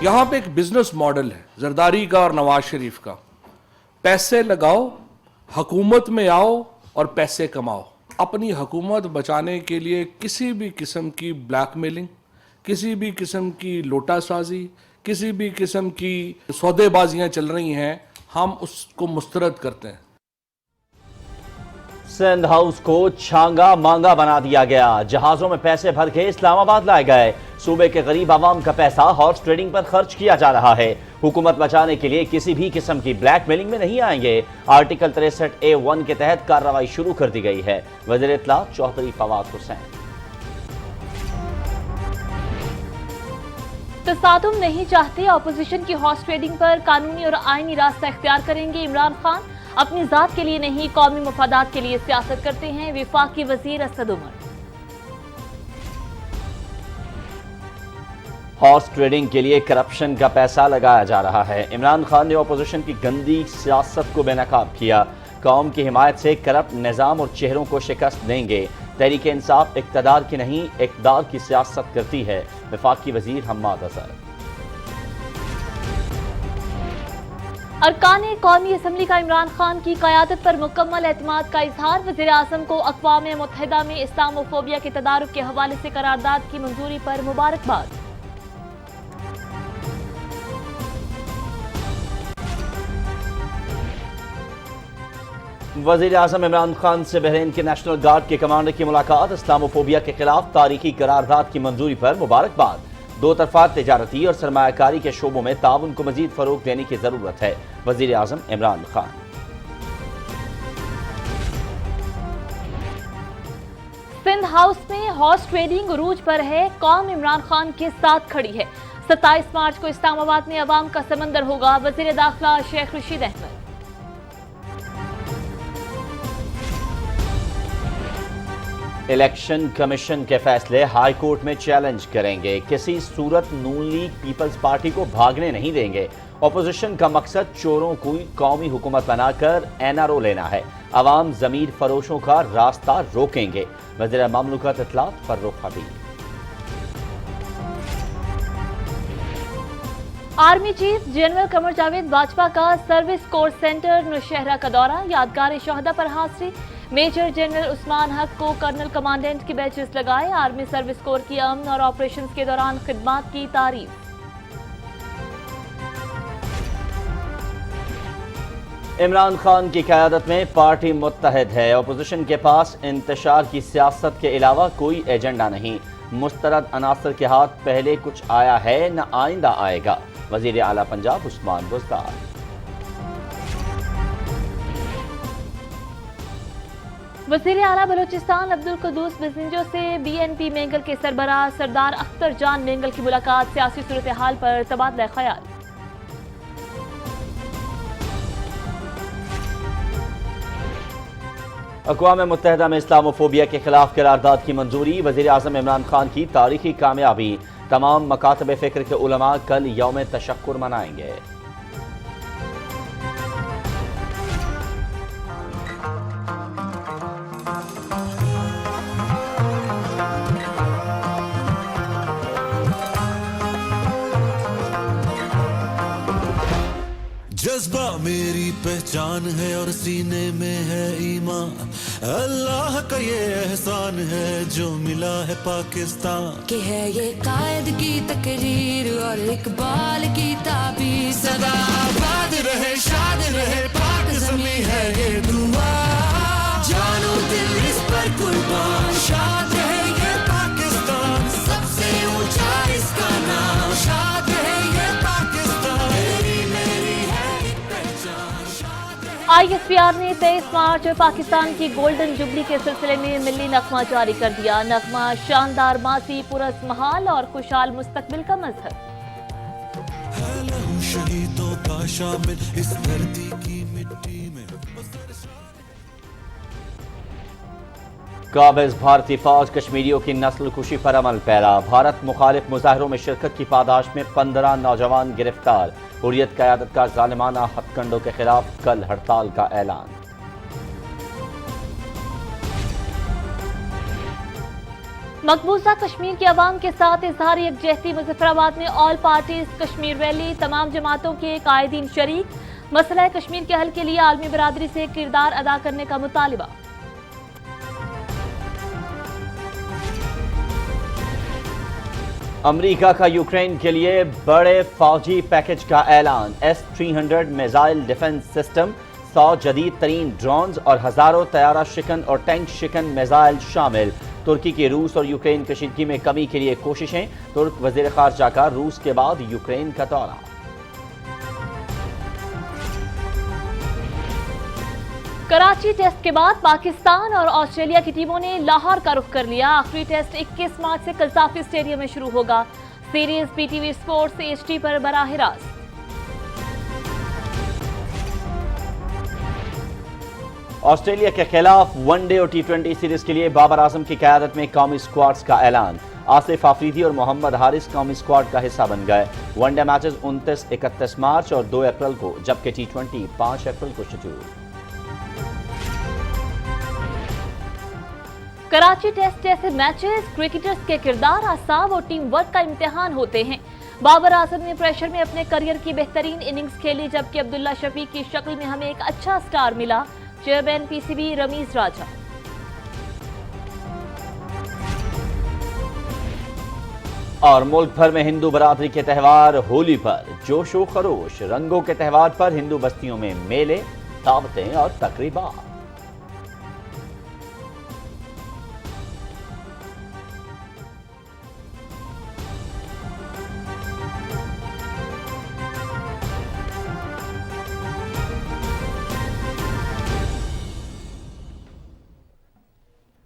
یہاں پہ ایک بزنس ماڈل ہے زرداری کا اور نواز شریف کا. پیسے لگاؤ، حکومت میں آؤ اور پیسے کماؤ. اپنی حکومت بچانے کے لیے کسی بھی قسم کی بلیک میلنگ، کسی بھی قسم کی لوٹا سازی، کسی بھی قسم کی سودے بازیاں چل رہی ہیں، ہم اس کو مسترد کرتے ہیں. سندھ ہاؤس کو چھانگا مانگا بنا دیا گیا. جہازوں میں پیسے بھر کے اسلام آباد لائے گئے. صوبے کے غریب عوام کا پیسہ ہارس ٹریڈنگ پر خرچ کیا جا رہا ہے. حکومت بچانے کے لیے کسی بھی قسم کی بلیک میلنگ میں نہیں آئیں گے. آرٹیکل 63A1 کے تحت کارروائی شروع کر دی گئی ہے. وزیر اطلاع چوہدری فواد حسین. تصادم نہیں چاہتے، اپوزیشن کی ہارس ٹریڈنگ پر قانونی اور آئینی راستہ اختیار کریں گے عمران خان. اپنی ذات کے لیے نہیں، قومی مفادات کے لیے سیاست کرتے ہیں وفاقی وزیر اسد عمر. ہارس ٹریڈنگ کے لیے کرپشن کا پیسہ لگایا جا رہا ہے. عمران خان نے اپوزیشن کی گندی سیاست کو بے نقاب کیا. قوم کی حمایت سے کرپٹ نظام اور چہروں کو شکست دیں گے. تحریک انصاف اقتدار کی نہیں، اقدار کی سیاست کرتی ہے. وفاقی وزیر حماد اظہر. ارکان قومی اسمبلی کا عمران خان کی قیادت پر مکمل اعتماد کا اظہار. وزیر اعظم کو اقوام متحدہ میں اسلام و فوبیا کے تدارک کے حوالے سے قرارداد کی منظوری پر مبارکباد. وزیر اعظم عمران خان سے بحرین کے نیشنل گارڈ کے کمانڈر کی ملاقات. اسلام و فوبیا کے خلاف تاریخی قرارداد کی منظوری پر مبارکباد. دو طرفہ تجارتی اور سرمایہ کاری کے شعبوں میں تعاون کو مزید فروغ دینے کی ضرورت ہے. وزیر اعظم عمران خان. سندھ ہاؤس میں ہارس ٹریڈنگ عروج پر ہے. قوم عمران خان کے ساتھ کھڑی ہے. 27 مارچ کو اسلام آباد میں عوام کا سمندر ہوگا. وزیر داخلہ شیخ رشید احمد. الیکشن کمیشن کے فیصلے ہائی کورٹ میں چیلنج کریں گے. کسی صورت نون لیگ پیپلز پارٹی کو بھاگنے نہیں دیں گے. اپوزیشن کا مقصد چوروں کو قومی حکومت بنا کر NRO لینا ہے. عوام ضمیر فروشوں کا راستہ روکیں گے. وزیر مملکت اطلاعات Farrukh Habib. Army chief general Qamar Javed Bajwa کا سروس کورس سینٹر نوشہرہ کا دورہ. یادگار شہداء پر حاضری. میجر جنرل عثمان حق کو کرنل کمانڈنٹ کی بیچز لگائے. آرمی سروس کور کی امن اور آپریشنز کے دوران خدمات کی تعریف. عمران خان کی قیادت میں پارٹی متحد ہے. اپوزیشن کے پاس انتشار کی سیاست کے علاوہ کوئی ایجنڈا نہیں. مسترد عناصر کے ہاتھ پہلے کچھ آیا ہے نہ آئندہ آئے گا. وزیر اعلیٰ پنجاب عثمان بزدار. وزیر اعلیٰ بلوچستان عبدالقدوس بزنجو سے BNP مینگل کے سربراہ سردار اختر جان مینگل کی ملاقات. سیاسی صورتحال پر تبادلہ خیال. اقوام متحدہ میں اسلام و فوبیا کے خلاف قرارداد کی منظوری. وزیر اعظم عمران خان کی تاریخی کامیابی. تمام مکاتب فکر کے علماء کل یوم تشکر منائیں گے. جذبہ میری پہچان ہے اور سینے میں ہے ایمان. اللہ کا یہ احسان ہے جو ملا ہے پاکستان. کہ ہے یہ قائد کی تقریر اور اقبال کی تعبیر. سدا آباد رہے، شاد رہے، پاک زمیں ہے یہ دعا. جانو دل اس پر قربان. شاد رہے یہ پاکستان، سب سے اونچا اس کا نام. شاد رہے یہ پاکستان، میری ہے ایک پہچان. شاد رہے. ISPR نے 23 مارچ پاکستان کی گولڈن جبلی کے سلسلے میں ملی نغمہ جاری کر دیا. نغمہ شاندار ماضی، پراسمحال اور خوشحال مستقبل کا مظہر. ہے لہو شہیدوں کا شامل اس دھرتی کی مٹی میں. قابض بھارتی فوج کشمیریوں کی نسل کشی پر عمل پیرا. بھارت مخالف مظاہروں میں شرکت کی پاداش میں 15 نوجوان گرفتار. حریت قیادت کا ظالمانہ ہتھ کنڈوں کے خلاف کل ہڑتال کا اعلان. मकबूजा कश्मीर के अवाम के साथ इजहार यकजहती। मुजफ्फराबाद में ऑल पार्टीज कश्मीर रैली, तमाम जमातों के कायदीन शरीक। मसला कश्मीर के हल के लिए आलमी बरादरी से किरदार अदा करने का मुतालिबा। अमेरिका का यूक्रेन के लिए बड़े फौजी पैकेज का ऐलान। S-300 मिसाइल डिफेंस सिस्टम, 100 जदीद तरीन ड्रोन्स और हजारों तैयारा शिकन और टैंक शिकन मिसाइल शामिल। तुर्की की रूस और यूक्रेन कशीदगी में कमी के लिए कोशिशें। तुर्क वजीर खारजा का रूस के बाद यूक्रेन का दौरा। कराची टेस्ट के बाद पाकिस्तान और ऑस्ट्रेलिया की टीमों ने लाहौर का रुख कर लिया। आखिरी टेस्ट 21 मार्च से कल्ताफी स्टेडियम में शुरू होगा। सीरीज PTV स्पोर्ट्स HD पर बराह रास्त। ऑस्ट्रेलिया के खिलाफ वनडे और T20 सीरीज के लिए बाबर आजम की क़यादत में कौमी स्क्वाड्स का ऐलान। आसिफ आफरीदी और मोहम्मद हारिस कौमी स्क्वाड का हिस्सा बन गए। वनडे मैचेस 29, 31 मार्च और 2 अप्रैल को, जबकि T20 5 अप्रैल को शेड्यूल। कराची टेस्ट जैसे मैचेस क्रिकेटर्स के किरदार, आसाब और टीम वर्क का इम्तिहान होते हैं। बाबर आजम ने प्रेशर में अपने करियर की बेहतरीन इनिंग्स खेली, जबकि अब्दुल्ला शफीक की शक्ल में हमें एक अच्छा स्टार मिला। चेयरमैन PCB रमीज राजा। और मुल्क भर में हिंदू बरादरी के त्यौहार होली पर जोशो खरोश। रंगों के त्यौहार पर हिंदू बस्तियों में मेले, दावतें और तकरीबात।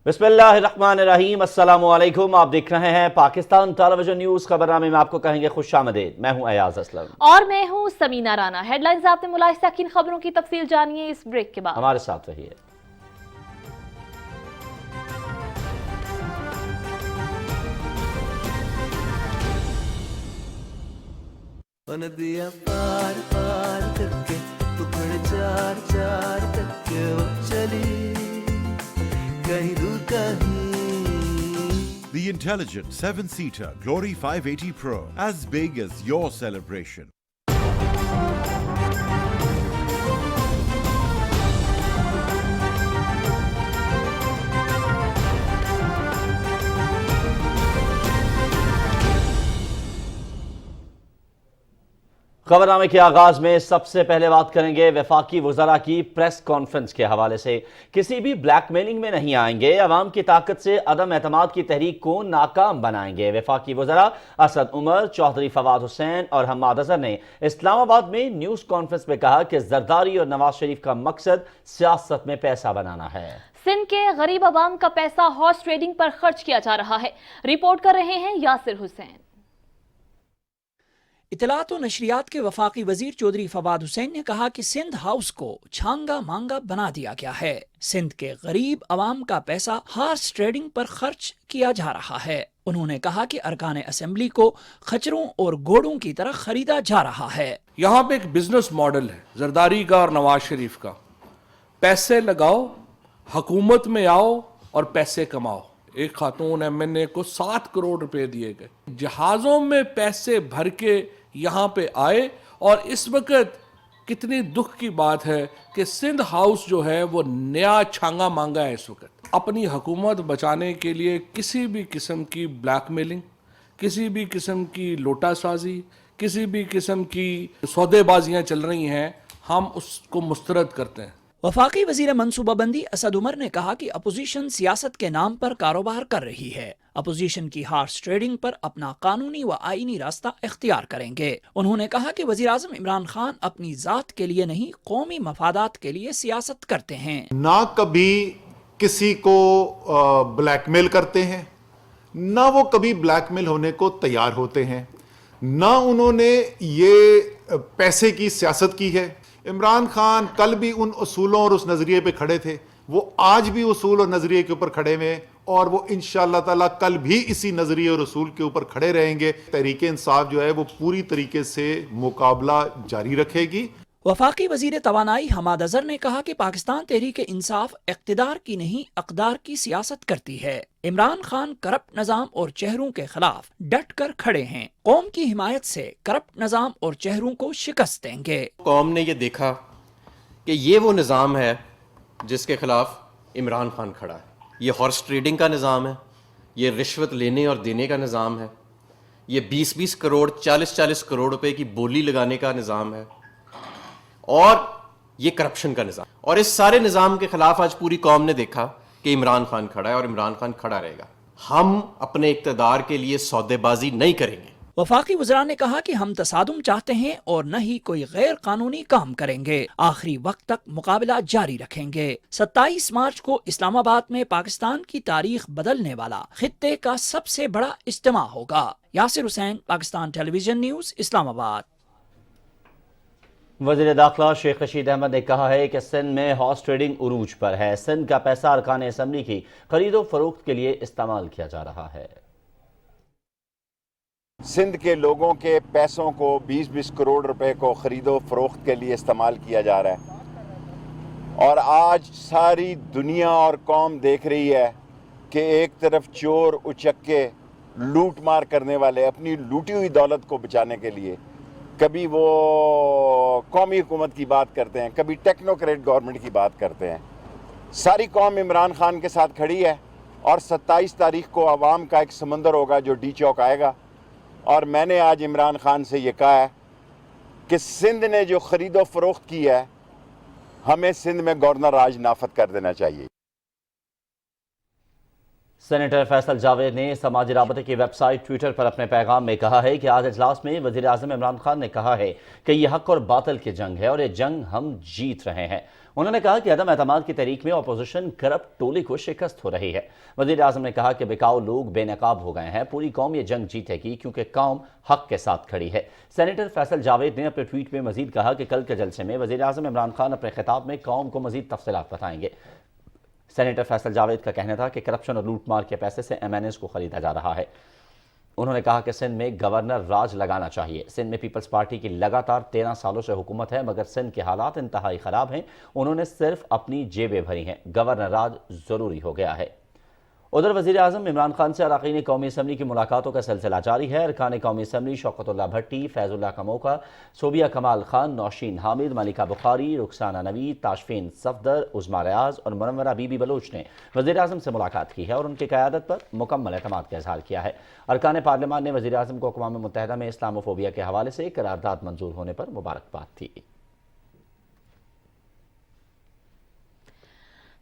बिस्मिल्लाहिर्रहमानिर्रहीम, अस्सलामु अलैकुम। आप देख रहे हैं पाकिस्तान टेलीविजन न्यूज। खबरनामे में आपको कहेंगे खुशामदीद। मैं हूं अयाज असलम और मैं हूं समीना राना। हेडलाइंस आपने मुलाहिजा किन खबरों की तफसील जानिए इस ब्रेक के बाद। हमारे साथ रहिए। नदियाँ पार पार करके टुकड़े चार चार करके वो चली कहीं दूर कहीं। The intelligent 7-seater Glory 580 Pro, as big as your celebration. खबरनामे के आगाज में सबसे पहले बात करेंगे वफाकी वज़रा की प्रेस कॉन्फ्रेंस के हवाले से। किसी भी ब्लैकमेलिंग में नहीं आएंगे, अवाम की ताकत से अदम एतमाद की तहरीक को नाकाम बनाएंगे। वफाकी वज़रा असद उमर, चौधरी फवाद हुसैन और हम्माद अजहर ने इस्लामाबाद में न्यूज कॉन्फ्रेंस में कहा कि जरदारी और नवाज शरीफ का मकसद सियासत में पैसा बनाना है। सिंध के गरीब अवाम का पैसा हॉर्स ट्रेडिंग पर खर्च किया जा रहा है। रिपोर्ट कर रहे हैं यासिर हुसैन। इतलात व नशरियात के वफाकी वजीर चौधरी फवाद हुसैन ने कहा कि सिंध हाउस को छांगा मांगा बना दिया गया है। सिंध के गरीब अवाम का पैसा हॉर्स ट्रेडिंग पर खर्च किया जा रहा है। उन्होंने कहा कि अरकान असेंबली को खच्चरों और घोड़ों की तरह खरीदा जा रहा है। यहाँ पे एक बिजनेस मॉडल है जरदारी का और नवाज शरीफ का। पैसे लगाओ, हुकूमत में आओ और पैसे कमाओ। एक खातून MNA को 7 करोड़ रुपए दिए गए, जहाजों में पैसे भर के यहाँ पे आए। और इस वक्त कितनी दुख की बात है कि सिंध हाउस जो है वो नया छांगा मांगा है। इस वक्त अपनी हुकूमत बचाने के लिए किसी भी किस्म की ब्लैकमेलिंग, किसी भी किस्म की लोटासाजी, किसी भी किस्म की सौदेबाजियां चल रही हैं, हम उसको मुस्तरद करते हैं। वफाकी वजीर मनसूबाबंदी असद उमर ने कहा कि अपोजिशन सियासत के नाम पर कारोबार कर रही है। अपोजिशन की हॉर्स ट्रेडिंग पर अपना कानूनी व आईनी रास्ता इख्तियार करेंगे। उन्होंने कहा कि वजीर आजम इमरान खान अपनी जात के लिए नहीं, कौमी मफादात के लिए सियासत करते हैं। ना कभी किसी को ब्लैकमेल करते हैं, ना वो कभी ब्लैकमेल होने को तैयार होते हैं, ना उन्होंने ये पैसे की सियासत की है। इमरान खान कल भी उन उसूलों और उस नजरिए पे खड़े थे, वो आज भी उसूल और नजरिए के ऊपर खड़े हुए, और वो इंशाअल्लाह ताला कल भी इसी नजरिए और उसूल के ऊपर खड़े रहेंगे। तहरीक इंसाफ जो है वो पूरी तरीके से मुकाबला जारी रखेगी। वफाकी वजीर तवानाई हमाद अजहर ने कहा कि पाकिस्तान तहरीक इंसाफ इक़्तिदार की नहीं अक़दार की सियासत करती है। इमरान खान करप्ट निज़ाम और चेहरों के खिलाफ डट कर खड़े हैं। कौम की हिमायत से करप्ट निज़ाम और चेहरों को शिकस्त देंगे। कौम ने ये देखा कि ये वो निज़ाम है जिसके खिलाफ इमरान खान खड़ा है। ये हॉर्स ट्रेडिंग का निज़ाम है, ये रिश्वत लेने और देने का निज़ाम है, ये 20-20 करोड़ 40-40 करोड़ रुपए की बोली लगाने का निज़ाम है, और ये करप्शन का निज़ाम। और इस सारे निज़ाम के खिलाफ आज पूरी कौम ने देखा कि इमरान खान खड़ा है और इमरान खान खड़ा रहेगा। हम अपने इक़्तिदार के लिए सौदेबाजी नहीं करेंगे। वफाकी वज़रा ने कहा कि हम तसादुम चाहते हैं और न ही कोई गैर कानूनी काम करेंगे। आखिरी वक्त तक मुकाबला जारी रखेंगे। 27 मार्च को इस्लामाबाद में पाकिस्तान की तारीख बदलने वाला खित्ते का सबसे बड़ा इज्तिमा होगा। Yasir Hussain, Pakistan television news, Islamabad. वज़ीर दाखिला शेख रशीद अहमद ने कहा है कि सिंध में हॉर्स ट्रेडिंग उरूज पर है। सिंध का पैसा अरकान असम्बली की खरीदो फरोख्त के लिए इस्तेमाल किया जा रहा है। सिंध के लोगों के पैसों को 20-20 करोड़ रुपए को खरीदो फरोख्त के लिए इस्तेमाल किया जा रहा है। और आज सारी दुनिया और कौम देख रही है कि एक तरफ चोर उचक्के लूट मार करने वाले अपनी लूटी हुई दौलत को बचाने के लिए कभी वो कौमी हुकूमत की बात करते हैं, कभी टेक्नोक्रेट गवर्नमेंट की बात करते हैं। सारी कौम इमरान खान के साथ खड़ी है और 27 तारीख को आवाम का एक समंदर होगा जो डी चौक आएगा। और मैंने आज इमरान खान से ये कहा है कि सिंध ने जो खरीदो फरोख्त की है, हमें सिंध में गवर्नर राज नाफद कर देना चाहिए। सेनेटर फैसल जावेद ने समाजी राबते की वेबसाइट ट्विटर पर अपने पैगाम में कहा है कि आज इजलास में वज़ीर आज़म इमरान खान ने कहा है कि यह हक और बातिल की जंग है और ये जंग हम जीत रहे हैं। उन्होंने कहा कि अदम एतमाद की तहरीक में अपोजिशन करप्ट टोली को शिकस्त हो रही है। वज़ीर आज़म ने कहा कि बिकाऊ लोग बेनकाब हो गए हैं, पूरी कौम ये जंग जीतेगी क्योंकि कौम हक के साथ खड़ी है। सेनेटर फैसल जावेद ने अपने ट्वीट में मजीद कहा कि कल के जलसे में वज़ीर आज़म इमरान खान अपने खिताब में कौम को मजीद तफसीलात बताएंगे। सेनेटर फैसल जावेद का कहना था कि करप्शन और लूटमार के पैसे से MNAs को खरीदा जा रहा है। उन्होंने कहा कि सिंध में गवर्नर राज लगाना चाहिए। सिंध में पीपल्स पार्टी की लगातार 13 सालों से हुकूमत है, मगर सिंध के हालात इंतहाई ख़राब हैं। उन्होंने सिर्फ अपनी जेबें भरी हैं। गवर्नर राज ज़रूरी हो गया है। उधर वज़ीर आज़म इमरान खान से अरकान कौमी असम्बली की मुलाकातों का सिलसिला जारी है। अरकान कौमी असम्बली शौकतुल्लाह भट्टी, फैज़ुल्लाह कमोका, सोबिया कमाल खान, नौशीन हामिद, मलिका बुखारी, रुखसाना नवी, ताशफीन सफदर, उज़मा रियाज और मुनव्वरा बीबी बलोच ने वज़ीर आज़म से मुलाकात की है और उनकी क़यादत पर मुकम्मल एतमाद का इजहार किया है। अरकान पार्लियामान ने वज़ीर आज़म को अक़वाम मुत्तहिदा में इस्लामोफोबिया के हवाले से करारदाद मंजूर होने पर मुबारकबाद थी।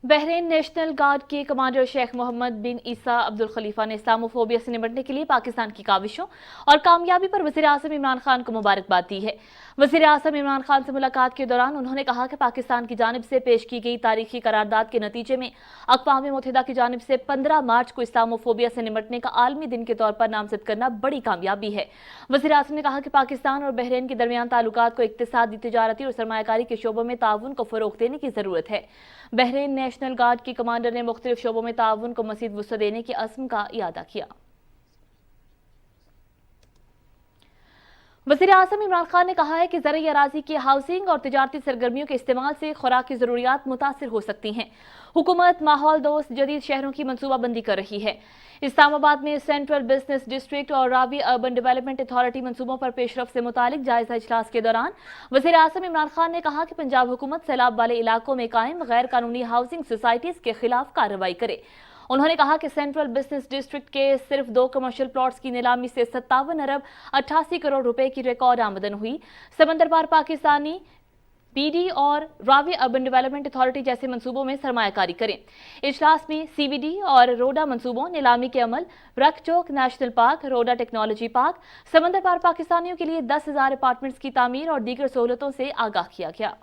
बहरीन नेशनल गार्ड के कमांडर शेख मोहम्मद बिन ईसा अब्दुल खलीफा ने इस्लामोफोबिया से निपटने के लिए पाकिस्तान की काविशों और कामयाबी पर वज़ीर आज़म इमरान खान को मुबारकबाद दी है। वज़ीर आज़म इमरान खान से मुलाकात के दौरान उन्होंने कहा कि पाकिस्तान की जानिब से पेश की गई तारीखी करारदाद के नतीजे में अक़वाम मुत्तहिदा की जानिब से 15 मार्च को इस्लामोफोबिया से निपटने का आलमी दिन के तौर पर नामज़द करना बड़ी कामयाबी है। वज़ीर आज़म ने कहा कि पाकिस्तान और बहरीन के दरमियान ताल्लुकात को इक़्तिसादी, तिजारती और सरमायाकारी के शोबों में ताउन को फ़रोग़ देने की ज़रूरत है। बहरीन नेशनल गार्ड की कमांडर ने मुख्तलिफ शोबों में ताउन को मज़ीद वुसअत देने के अज़्म का इयादा किया। वज़ीर आज़म इमरान खान ने कहा है कि ज़रई अराज़ी की हाउसिंग और तिजारती सरगर्मियों के इस्तेमाल से खुराकी ज़रूरियात मुतासिर हो सकती हैं। हुकूमत माहौल दोस्त जदीद शहरों की मनसूबाबंदी कर रही है। इस्लामाबाद में सेंट्रल बिजनेस डिस्ट्रिक्ट और रावी अर्बन डेवलपमेंट अथॉरिटी मंसूबों पर पेशरफ से मुतालिक जायजा इजलास के दौरान वज़ीर आज़म इमरान खान ने कहा कि पंजाब हुकूमत सैलाब वाले इलाकों में कायम गैर कानूनी हाउसिंग सोसाइटीज़ के खिलाफ कार्रवाई करे। उन्होंने कहा कि सेंट्रल बिजनेस डिस्ट्रिक्ट के सिर्फ 2 कमर्शियल प्लॉट्स की नीलामी से 57 अरब 88 करोड़ रुपए की रिकॉर्ड आमदन हुई। समंदर पार पाकिस्तानी PD और रावी अर्बन डेवलपमेंट अथॉरिटी जैसे मंसूबों में सरमायाकारी करें। इजलास में CBD और रोडा मंसूबों, नीलामी के अमल, रख चौक नेशनल पार्क, रोडा टेक्नोलॉजी पार्क, समंदर पार पाकिस्तानियों के लिए 10,000 अपार्टमेंट्स की तामीर और दीगर सहूलतों से आगाह किया गया।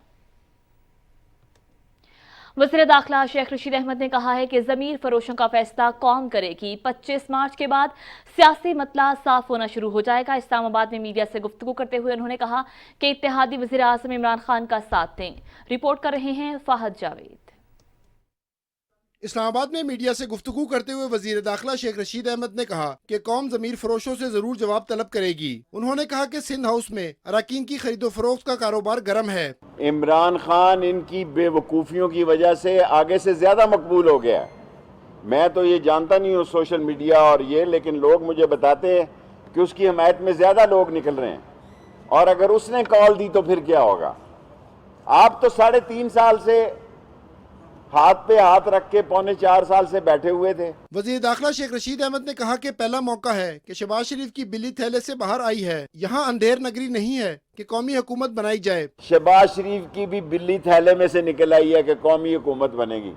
वज़ीर दाखिला शेख रशीद अहमद ने कहा है कि ज़मीर फरोशों का फैसला कौम करेगी। 25 मार्च के बाद सियासी मतला साफ होना शुरू हो जाएगा। इस्लामाबाद में मीडिया से गुफ्तगू करते हुए उन्होंने कहा कि इत्तेहादी वज़ीर आज़म इमरान खान का साथ दें। रिपोर्ट कर रहे हैं फाहद जावेद। اسلام آباد میں میڈیا سے گفتگو کرتے ہوئے وزیر داخلہ شیخ رشید احمد نے کہا کہ قوم ضمیر فروشوں سے ضرور جواب طلب کرے گی. انہوں نے کہا کہ سندھ ہاؤس میں اراکین کی خرید و فروخت کا کاروبار گرم ہے. عمران خان ان کی بے وقوفیوں کی وجہ سے آگے سے زیادہ مقبول ہو گیا ہے. میں تو یہ جانتا نہیں ہوں سوشل میڈیا اور یہ، لیکن لوگ مجھے بتاتے ہیں کہ اس کی حمایت میں زیادہ لوگ نکل رہے ہیں. اور اگر اس نے کال دی تو پھر کیا ہوگا؟ آپ تو 3.5 سال سے ہاتھ پہ ہاتھ رکھ کے 3.25 سال سے بیٹھے ہوئے تھے. وزیر داخلہ شیخ رشید احمد نے کہا کہ پہلا موقع ہے کہ شہباز شریف کی بلی تھیلے سے باہر آئی ہے. یہاں اندھیر نگری نہیں ہے کہ قومی حکومت بنائی جائے. شہباز شریف کی بھی بلی تھیلے میں سے نکل آئی ہے کہ قومی حکومت بنے گی.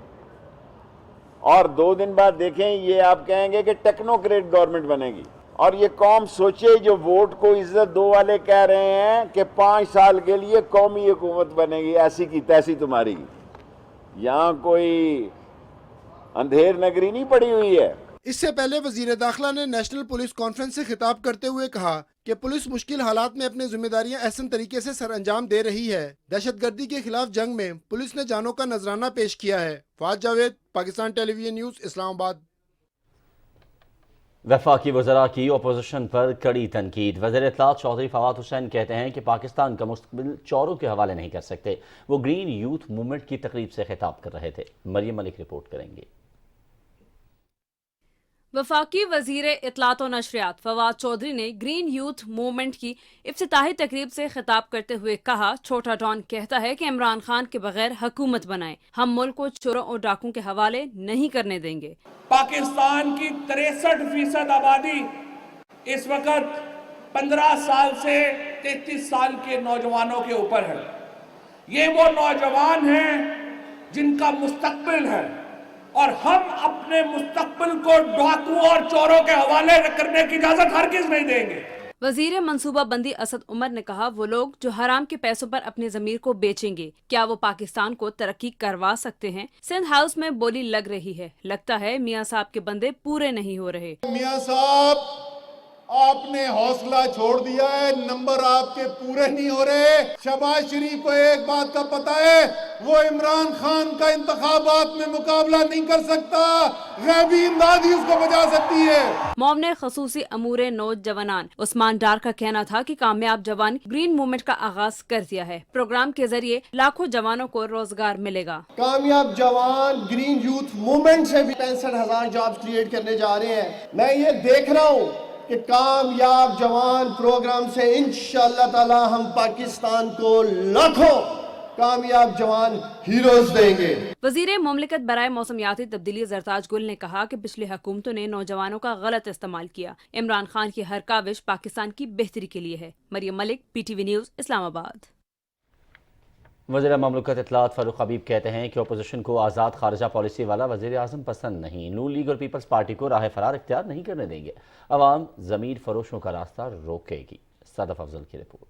اور 2 دن بعد دیکھیں یہ آپ کہیں گے کہ ٹیکنوکریٹ گورنمنٹ بنے گی. اور یہ قوم سوچے جو ووٹ کو عزت دو والے کہہ رہے ہیں کہ 5 سال کے لیے قومی حکومت بنے گی، ایسی کی تیسی تمہاری. یہاں کوئی اندھیر نگری نہیں پڑی ہوئی ہے. اس سے پہلے وزیر داخلہ نے نیشنل پولیس کانفرنس سے خطاب کرتے ہوئے کہا کہ پولیس مشکل حالات میں اپنی ذمہ داریاں احسن طریقے سے سر انجام دے رہی ہے. دہشت گردی کے خلاف جنگ میں پولیس نے جانوں کا نذرانہ پیش کیا ہے. فہد جاوید، پاکستان ٹیلی ویژن نیوز، اسلام آباد. وفاقی وزراء کی اپوزیشن پر کڑی تنقید. وزیر اطلاعات چودھری فواد حسین کہتے ہیں کہ پاکستان کا مستقبل چوروں کے حوالے نہیں کر سکتے. وہ گرین یوتھ موومنٹ کی تقریب سے خطاب کر رہے تھے. مریم ملک رپورٹ کریں گے. وفاقی وزیر اطلاعات و نشریات فواد چودھری نے گرین یوتھ موومنٹ کی افتتاحی تقریب سے خطاب کرتے ہوئے کہا، چھوٹا ڈان کہتا ہے کہ عمران خان کے بغیر حکومت بنائیں. ہم ملک کو چوروں اور ڈاکوں کے حوالے نہیں کرنے دیں گے. پاکستان کی 63% آبادی اس وقت 15 سال سے 33 سال کے نوجوانوں کے اوپر ہے. یہ وہ نوجوان ہیں جن کا مستقبل ہے، اور ہم اپنے مستقبل کو ڈاکوؤں اور چوروں کے حوالے کرنے کی اجازت ہرگز نہیں دیں گے. وزیر منصوبہ بندی اسد عمر نے کہا، وہ لوگ جو حرام کے پیسوں پر اپنے ضمیر کو بیچیں گے، کیا وہ پاکستان کو ترقی کروا سکتے ہیں؟ سندھ ہاؤس میں بولی لگ رہی ہے. لگتا ہے میاں صاحب کے بندے پورے نہیں ہو رہے. میاں صاحب آپ نے حوصلہ چھوڑ دیا ہے، نمبر آپ کے پورے نہیں ہو رہے. شہباز شریف کو ایک بات کا پتہ ہے، وہ عمران خان کا انتخابات میں مقابلہ نہیں کر سکتا. غیبی امداد ہی اس کو بچا سکتی ہے. معاون خصوصی امور نوجوانان عثمان ڈار کا کہنا تھا کہ کامیاب جوان گرین موومنٹ کا آغاز کر دیا ہے. پروگرام کے ذریعے لاکھوں جوانوں کو روزگار ملے گا. کامیاب جوان گرین یوتھ موومنٹ سے بھی 65,000 جابز کریٹ کرنے جا رہے ہیں. میں یہ دیکھ رہا ہوں کہ کامیاب جوان پروگرام سے انشاءاللہ تعالی ہم پاکستان کو لاکھوں کامیاب جوان ہیروز دیں گے. وزیر مملکت برائے موسمیاتی تبدیلی زرتاج گل نے کہا کہ پچھلی حکومتوں نے نوجوانوں کا غلط استعمال کیا. عمران خان کی ہر کاوش پاکستان کی بہتری کے لیے ہے. مریم ملک، پی ٹی وی نیوز، اسلام آباد. وزیر مملکت اطلاعات فاروق حبیب کہتے ہیں کہ اپوزیشن کو آزاد خارجہ پالیسی والا وزیر اعظم پسند نہیں. نون لیگ اور پیپلز پارٹی کو راہ فرار اختیار نہیں کرنے دیں گے. عوام ضمیر فروشوں کا راستہ روکے گی. صدف افضل کی رپورٹ.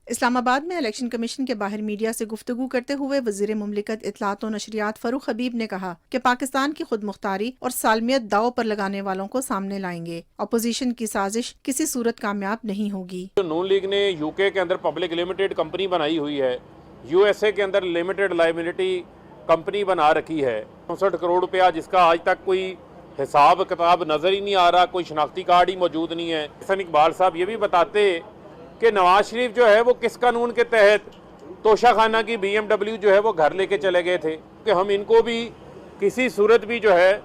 اسلام آباد میں الیکشن کمیشن کے باہر میڈیا سے گفتگو کرتے ہوئے وزیر مملکت اطلاعات و نشریات فاروق حبیب نے کہا کہ پاکستان کی خود مختاری اور سالمیت داؤ پر لگانے والوں کو سامنے لائیں گے. اپوزیشن کی سازش کسی صورت کامیاب نہیں ہوگی. نون لیگ نے یو کے اندر پبلک لمیٹڈ کمپنی بنائی ہوئی ہے، یو ایس اے کے اندر لمیٹڈ لائبلٹی کمپنی بنا رکھی ہے. 64 کروڑ روپیہ جس کا آج تک کوئی حساب کتاب نظر ہی نہیں آ رہا، کوئی شناختی کارڈ ہی موجود نہیں ہے. حسن اقبال صاحب یہ بھی بتاتے کہ نواز شریف جو ہے وہ کس قانون کے تحت توشہ خانہ کی BMW جو ہے وہ گھر لے کے چلے گئے تھے، کہ ہم ان کو بھی کسی صورت بھی جو ہے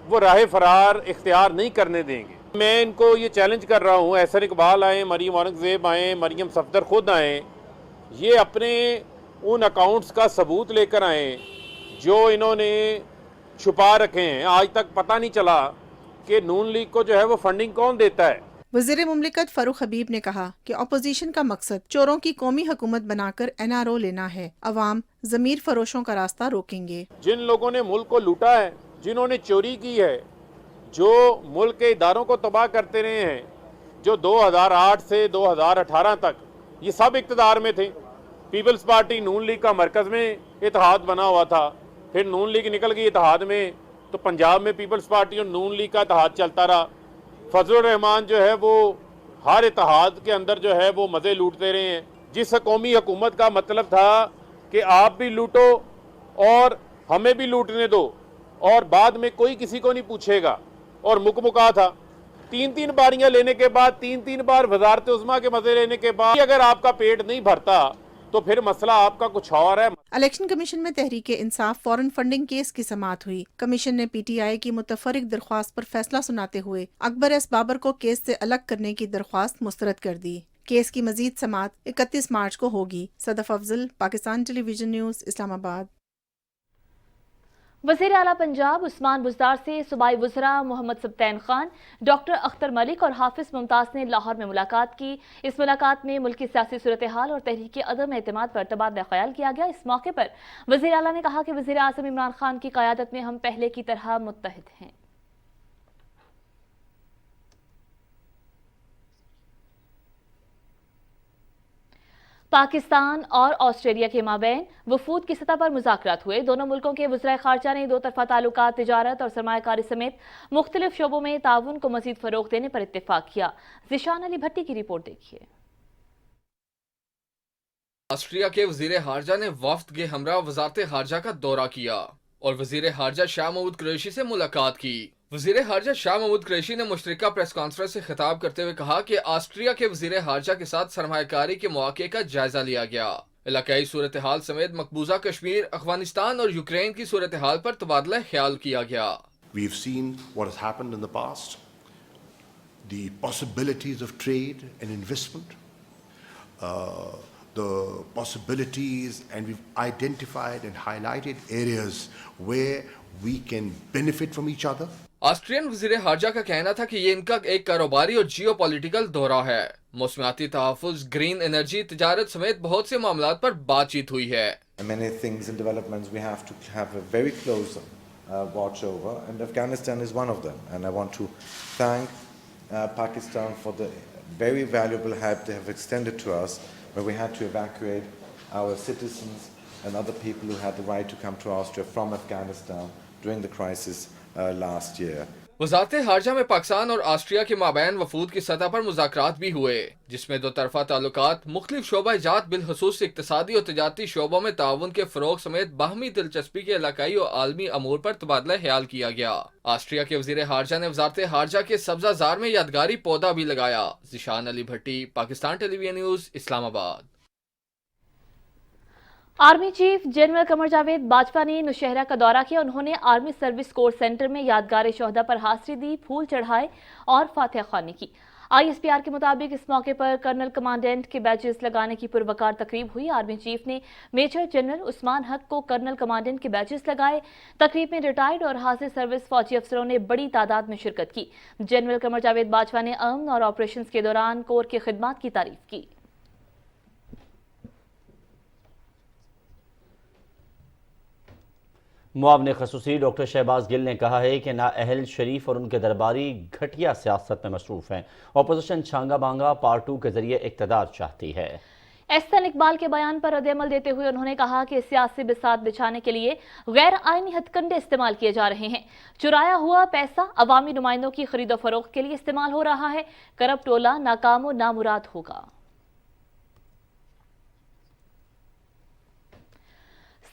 وہ راہ فرار اختیار نہیں کرنے دیں گے. میں ان کو یہ چیلنج کر رہا ہوں، احسن اقبال آئیں، مریم اورنگزیب آئیں، مریم صفدر خود آئیں، یہ اپنے ان اکاؤنٹس کا ثبوت لے کر آئیں جو انہوں نے چھپا رکھے ہیں. آج تک پتہ نہیں چلا کہ نون لیگ کو جو ہے وہ فنڈنگ کون دیتا ہے. وزیر مملکت فاروق حبیب نے کہا کہ اپوزیشن کا مقصد چوروں کی قومی حکومت بنا کر NRO لینا ہے. عوام ضمیر فروشوں کا راستہ روکیں گے. جن لوگوں نے ملک کو لوٹا ہے، جنہوں نے چوری کی ہے، جو ملک کے اداروں کو تباہ کرتے رہے ہیں، جو 2008 سے 2018 تک یہ سب اقتدار میں تھے. پیپلز پارٹی نون لیگ کا مرکز میں اتحاد بنا ہوا تھا، پھر نون لیگ نکل گئی اتحاد میں، تو پنجاب میں پیپلز پارٹی اور نون لیگ کا اتحاد چلتا رہا. فضل الرحمان جو ہے وہ ہر اتحاد کے اندر جو ہے وہ مزے لوٹتے رہے ہیں. جس قومی حکومت کا مطلب تھا کہ آپ بھی لوٹو اور हमें भी लूटने दो और बाद में कोई किसी को नहीं पूछेगा। और मुकमुका था 3-3 बारियां लेने के बाद, 3-3 बार वजारत उस्मा के मजे लेने के बाद अगर आपका पेट नहीं भरता तो फिर मसला आपका कुछ और है। इलेक्शन कमीशन में Tehreek Insaf foreign funding case की समाअत हुई। कमीशन ने PTI की मुतफरिक दरख्वास्त पर फैसला सुनाते हुए अकबर एस बाबर को केस से अलग करने की दरख्वास्त मुस्तरद कर दी। केस की मजीद समाअत 31 मार्च को होगी। Sadaf Afzal, Pakistan television news, Islamabad. वज़ीर आला पंजाब उस्मान बुज़दार से सूबाई वज़रा मोहम्मद सब्तैन खान, डॉक्टर अख्तर मलिक और हाफिज मुमताज़ ने लाहौर में मुलाकात की। इस मुलाकात में मुल्क की सियासी सूरत हाल और तहरीक अदम एतमाद पर तबादला ख्याल किया गया। इस मौके पर वज़ीर आला ने कहा कि वज़ीर आज़म इमरान खान की क़यादत में हम पहले की तरह मुत्तहिद हैं। पाकिस्तान और ऑस्ट्रेलिया के माबैन वफूद की सतह पर मुज़ाकरात हुए। दोनों मुल्कों के वज़राए ख़ारजा ने दो तरफ़ा ताल्लुकात, तिजारत और सरमायाकारी समेत मुख्तलिफ शोबों में ताउन को मज़ीद फ़रोग़ देने पर इत्तेफ़ाक किया। ज़िशान अली भट्टी की रिपोर्ट देखिए। ऑस्ट्रिया के वज़ीर ख़ारजा ने वफ़द के हमरा वज़ारत ख़ारजा का दौरा किया और वज़ीर ख़ारजा शाह महमूद कुरैशी से मुलाकात की। वज़ीर ख़ारजा शाह महमूद कुरैशी ने मुश्तरका प्रेस कॉन्फ्रेंस से खिताब करते हुए कहा कि ऑस्ट्रिया के वज़ीर ख़ारजा के साथ सरमायाकारी के मौक़े का जायजा लिया गया। इलाकाई सूरत हाल समेत मकबूजा कश्मीर, अफगानिस्तान और यूक्रेन की सूरत हाल पर तबादला ख्याल किया गया। We've seen what has happened in the past, the possibilities of trade and investment, the possibilities, and we've identified and highlighted areas where we can benefit from each other. Austrian वज़ीर ख़ारजा का कहना था कि ये इनका एक कारोबारी और जियो पॉलिटिकल दौरा है। मौसमियाती तहफ़्फ़ुज़, ग्रीन एनर्जी, तिजारत समेत बहुत से मामलात पर बातचीत हुई है। Many things and developments we have to have a very close watch over, and Afghanistan is one of them. And I want to thank Pakistan for the very valuable help they have extended to us when we had to evacuate our citizens and other people who had the right to come to Austria from Afghanistan during the crisis last year. वज़ारत ख़ारजा में पाकिस्तान और Austria के माबैन वफूद की सतह पर मुज़ाकरात भी हुए, जिसमें दो तरफ़ा ताल्लुकात, मुख्तलिफ शोबा जात, बिलखुसूस इक़्तिसादी और तिजारती शोबों में ताउन के फ़रोग़ समेत बाहमी दिलचस्पी के इलाकाई और आलमी अमूर पर तबादला ख्याल किया गया। ऑस्ट्रिया के वज़ीर ख़ारजा ने वज़ारत ख़ारजा के सब्ज़ाज़ार में यादगारी पौधा भी लगाया। Zeeshan Ali Bhatti, Pakistan television news, Islamabad. Army chief general Qamar Javed Bajwa ने नौशहरा का दौरा किया। उन्होंने आर्मी सर्विस कोर सेंटर में यादगार शोहदा पर हाज़री दी, फूल चढ़ाए और फातिहा ख़्वानी की। ISPR के मुताबिक इस मौके पर कर्नल कमांडेंट के बैजेस लगाने की पुरवकार तकरीब हुई। आर्मी चीफ ने मेजर जनरल उस्मान हक को कर्नल कमांडेंट के बैजेस लगाए। तकरीब में रिटायर्ड और हाजिर सर्विस फौजी अफसरों ने बड़ी तादाद में शिरकत की। जनरल कमर जावेद बाजवा ने अमन और ऑपरेशंस के दौरान कोर की खिदमत की तारीफ की। मुआविन ख़ुसूसी डॉक्टर शहबाज गिल ने कहा है कि नाअहल शरीफ और उनके दरबारी घटिया सियासत में मसरूफ़ हैं। अपोजिशन छांगा मांगा पार्ट 2 के जरिए इक़्तिदार चाहती है। एहसन इकबाल के बयान पर रद्द-ए-अमल देते हुए उन्होंने कहा कि सियासी बिसात बिछाने के लिए गैर आईनी हथकंडे इस्तेमाल किए जा रहे हैं। चुराया हुआ पैसा अवामी नुमाइंदों की खरीदो फरोख्त के लिए इस्तेमाल हो रहा है। करप्ट टोला नाकाम व नामुराद होगा।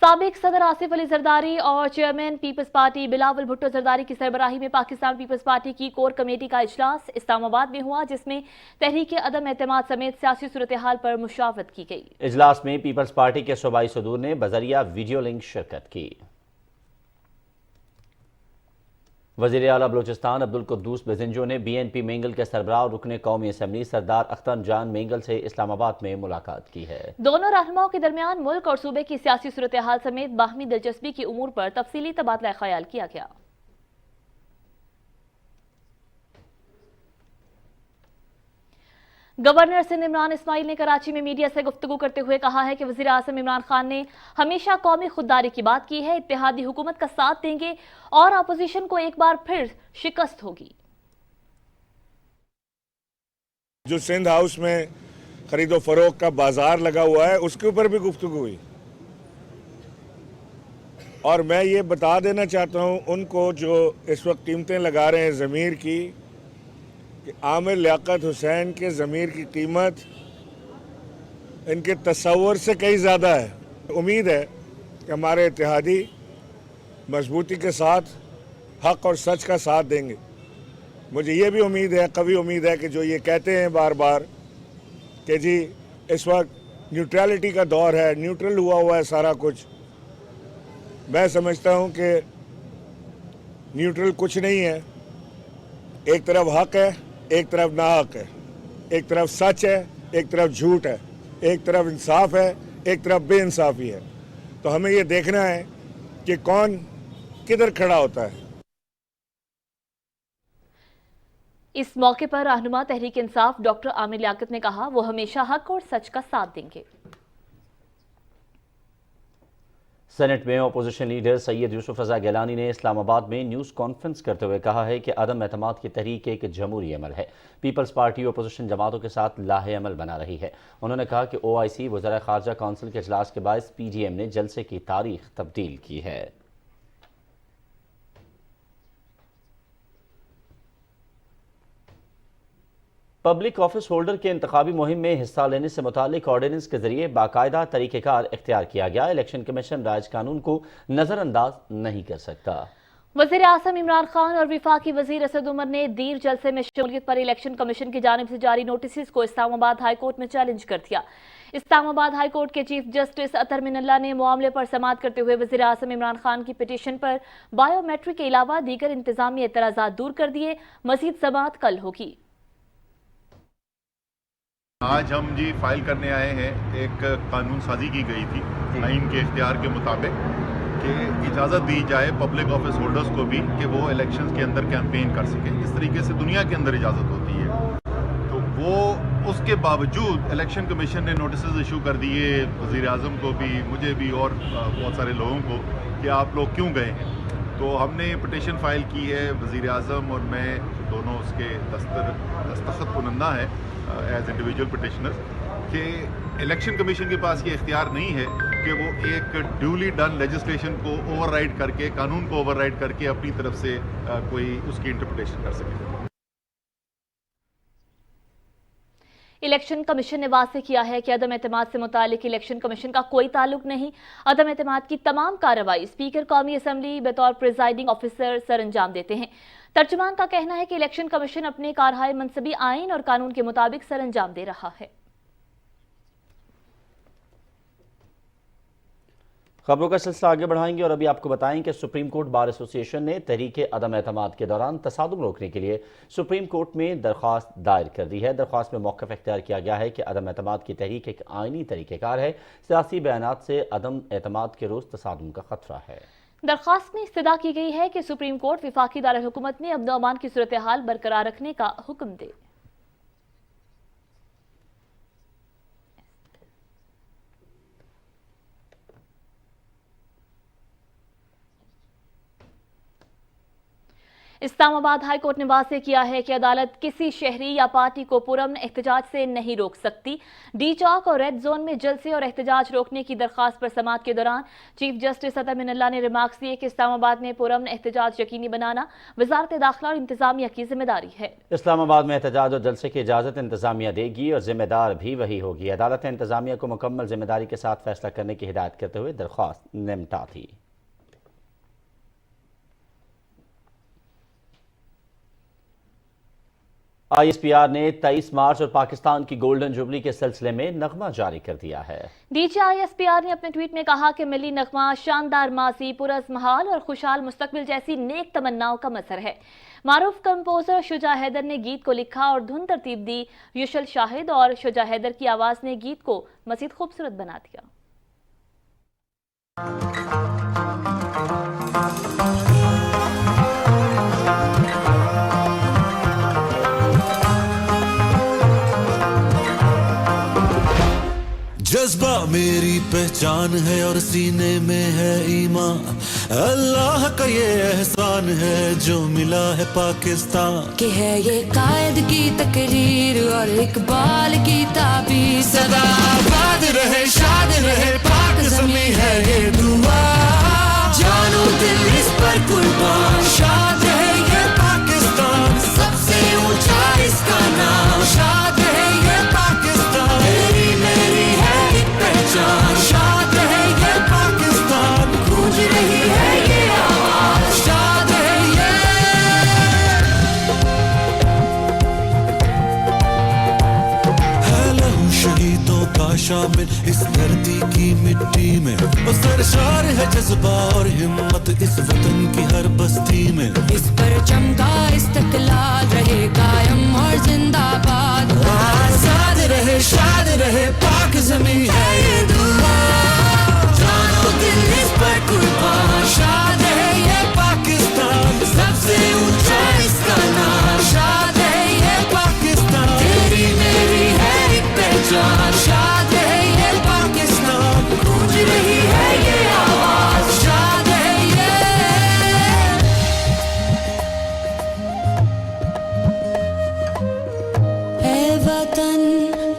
साबिक सदर आसिफ अली जरदारी और चेयरमैन पीपल्स पार्टी बिलावल भुट्टो जरदारी की सरबराही में पाकिस्तान पीपल्स पार्टी की कोर कमेटी का इजलास इस्लामाबाद में हुआ, जिसमें तहरीक अदम एतमाद समेत सियासी सूरत हाल पर मुशावरत की गई। इजलास में पीपल्स पार्टी के सूबाई सदूर ने बजरिया वीडियो लिंक शिरकत की। वज़ीर आला बलूचिस्तान अब्दुल कुद्दूस बेजिंजो ने BNP मेंगल के सरबराह और रुकने कौमी असम्बली सरदार अख्तर जान मेंगल से इस्लामाबाद में मुलाकात की है। दोनों रहनुमाओं के दरमियान मुल्क और सूबे की सियासी सूरत हाल समेत बाहमी दिलचस्पी की उमूर पर तफसीली तबादला ख्याल किया गया। गवर्नर सिंध इमरान इस्माइल ने कराची में मीडिया से गुफ्तगू करते हुए कहा है कि वज़ीर आज़म इमरान खान ने हमेशा कौमी खुददारी की बात की है। इत्तेहादी हुकूमत का साथ देंगे और अपोजिशन को एक बार फिर शिकस्त होगी। जो सिंध हाउस में खरीदो फरोख्त का बाजार लगा हुआ है उसके ऊपर भी गुफ्तगू हुई, और मैं ये बता देना चाहता हूँ उनको जो इस वक्त कीमतें लगा रहे हैं ज़मीर की, कि आमिर लियाकत हुसैन के ज़मीर की कीमत इनके तस्वर से कहीं ज़्यादा है। उम्मीद है कि हमारे इत्तेहादी मजबूती के साथ हक और सच का साथ देंगे। मुझे ये भी उम्मीद है, कभी उम्मीद है कि जो ये कहते हैं बार बार कि जी इस वक्त न्यूट्रलिटी का दौर है, न्यूट्रल हुआ है सारा कुछ, मैं समझता हूँ कि न्यूट्रल कुछ नहीं है। एक तरफ हक है, एक तरफ नाहक है, एक तरफ सच है, एक तरफ झूठ है, एक तरफ इंसाफ है, एक तरफ बेइंसाफी है। तो हमें ये देखना है कि कौन किधर खड़ा होता है। इस मौके पर रहनुमा तहरीक इंसाफ डॉक्टर आमिर लियाकत ने कहा वो हमेशा हक और सच का साथ देंगे। सेनेट में अपोजिशन लीडर सैयद यूसुफ रजा गिलानी ने इस्लामाबाद में न्यूज़ कॉन्फ्रेंस करते हुए कहा है कि अदम एतमाद की तहरीक एक जमहूरी अमल है। पीपल्स पार्टी अपोजिशन जमातों के साथ लाहे अमल बना रही है। उन्होंने कहा कि OIC वज़ीर ख़ारजा काउंसिल के इजलास के बायस PDM ने जलसे की तारीख तब्दील की है। पब्लिक ऑफिस होल्डर के इंतखाबी मुहिम में हिस्सा लेने से मुतालिक ऑर्डिनेंस के जरिए बाकायदा तरीक़ेकार इख्तियार किया गया। इलेक्शन कमीशन राज कानून को नज़रअंदाज नहीं कर सकता। वज़ीर आज़म इमरान खान और वफाकी वज़ीर असद उमर ने दीर जलसे में शमूलियत पर इलेक्शन कमीशन की जानिब से जारी नोटिस को इस्लामाबाद हाई कोर्ट में चैलेंज कर दिया। इस्लामाबाद हाई कोर्ट के चीफ जस्टिस अतर मिनल्ला ने मामले पर समाअत करते हुए वज़ीर आज़म इमरान खान की पिटीशन पर बायोमेट्रिक के अलावा दीगर इंतजामी एतराज़ात दूर कर दिए। मज़ीद समाअत कल होगी। आज हम जी फाइल करने आए हैं, एक कानून साजी की गई थी आइन के इख्तियार के मुताबिक कि इजाज़त दी जाए पब्लिक ऑफिस होल्डर्स को भी कि वो इलेक्शंस के अंदर कैंपेन कर सकें। इस तरीके से दुनिया के अंदर इजाज़त होती है, तो वो उसके बावजूद इलेक्शन कमीशन ने नोटिस इशू कर दिए वज़ीर आज़म को भी, मुझे भी और बहुत सारे लोगों को कि आप लोग क्यों गए हैं। तो हमने पिटीशन फाइल की है, वज़ीर आज़म और मैं दोनों उसके दस्तखत कुनंदा है एज इंडिविजुअल पिटिशनर कि इलेक्शन कमीशन के पास ये इख्तियार नहीं है कि वो एक ड्यूली डन लेजिस्लेशन को ओवरराइड करके, कानून को ओवरराइड करके अपनी तरफ से कोई उसकी इंटरप्रिटेशन कर सके। इलेक्शन कमीशन ने वाज़ेह किया है कि अदम एतमाद से मुतालिक इलेक्शन कमीशन का कोई ताल्लुक नहीं। अदम एतमाद की तमाम कार्रवाई स्पीकर कौमी असम्बली बतौर प्रिजाइडिंग ऑफिसर सर अंजाम देते हैं। तर्जुमान का कहना है कि इलेक्शन कमीशन अपने कारहाय मनसबी आइन और कानून के मुताबिक सर अंजाम दे रहा है। खबरों का सिलसिला आगे बढ़ाएंगे और अभी आपको बताएं कि सुप्रीम कोर्ट बार एसोसिएशन ने तहरीक अदम एतमाद के दौरान तसादुम रोकने के लिए सुप्रीम कोर्ट में दरख्वास्त दायर कर दी है। दरख्वास्त में मौक़िफ़ इख्तियार किया गया है कि अदम एतमाद की तहरीक एक आइनी तरीक़ेकार है। सियासी बयानात से अदम एतमाद के रोज़ तसादुम का खतरा है। दरख्वास्त में इस्तदा की गई है कि सुप्रीम कोर्ट वफाकी दारुल हुकूमत में अमन अमान की सूरत हाल बरकरार रखने का हुक्म दे। इस्लामाबाद हाई कोर्ट ने वाज़ेह किया है कि अदालत किसी शहरी या पार्टी को पुरअमन एहतजाज से नहीं रोक सकती। डी चौक और रेड जोन में जलसे और एहतजाज रोकने की दरख्वास्त पर समाअत के दौरान चीफ जस्टिस अतर मिनल्ला ने रिमार्क्स दिए कि इस्लामाबाद में पुरअमन एहतजाज यकीनी बनाना वजारत दाखिला और इंतजामिया की जिम्मेदारी है। इस्लामाबाद में एहतजाज और जलसे की इजाज़त इंतजामिया देगी और जिम्मेदार भी वही होगी। अदालत ने इंतजामिया को मुकम्मल जिम्मेदारी के साथ फैसला करने की हिदायत करते हुए दरख्वास्त निपटा थी। ISPR ने 23 मार्च और पाकिस्तान की गोल्डन जुबली के सिलसिले में नगमा जारी कर दिया है। डीजी ISPR ने अपने ट्वीट में कहा कि मिली नगमा शानदार माजी, पुरअज़्म और खुशहाल मुस्तकबिल जैसी नेक तमन्नाओं का मसर है। मारूफ कंपोजर शुजा हैदर ने गीत को लिखा और धुन तरतीब दी। युशल शाहिद और शुजा हैदर की आवाज ने गीत को मज़ीद खूबसूरत बना दिया। जज्बा मेरी पहचान है और सीने में है ईमान, अल्लाह का ये एहसान है जो मिला है पाकिस्तान। कि है ये कायद की तकरीर और इकबाल की ताबीर, सदा आबाद रहे शाद रहे पाक ज़मीं है ये दुआ, जानो दिल इस पर कुर्बान, शाद रहे ये पाकिस्तान, सबसे ऊंचा इसका नाम, शाद रहे ये पाकिस्तान, मेरी मेरी है पहचान, शाद है ये पाकिस्तान, गूंज रही है ये आवाज़। शामिल इस धरती की मिट्टी में, वो सरशार है जज्बा और हिम्मत इस वतन की हर बस्ती में। इस परचम का इस्तकलाल रहे कायम और जिंदाबाद, आजाद रहे शाद रहे पाक ज़मीं है ये दुआ, जानो दिल इस पर कुर्बान, शाद है ये पाकिस्तान, सबसे ऊंचा इसका नाम, शाद है ये पाकिस्तान, तेरी मेरी है एक पहचान, शाद है ये पाकिस्तान, गूंज रही है ये आवाज, शाद है ये। है वतन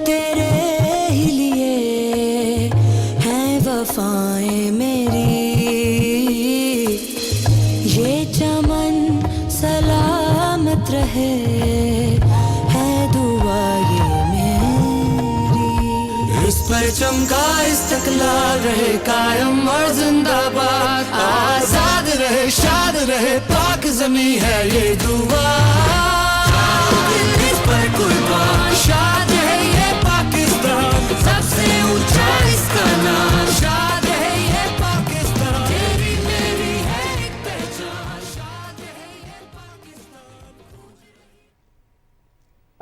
तेरे ही लिए हैं वफाएं मेरी, ये चमन सलामत रहे है दुआ ये मेरी। इस परचम का इस्तकलाल रहे कायम और जिंदाबाद, आजाद रहे शाद रहे पाक ज़मीं है ये दुआ, जानो दिल इस पर कुर्बान, शाद है ये पाकिस्तान, सबसे ऊंचा इसका नाम, शाद है ये पाकिस्तान, तेरी मेरी है एक पहचान, शाद है ये पाकिस्तान।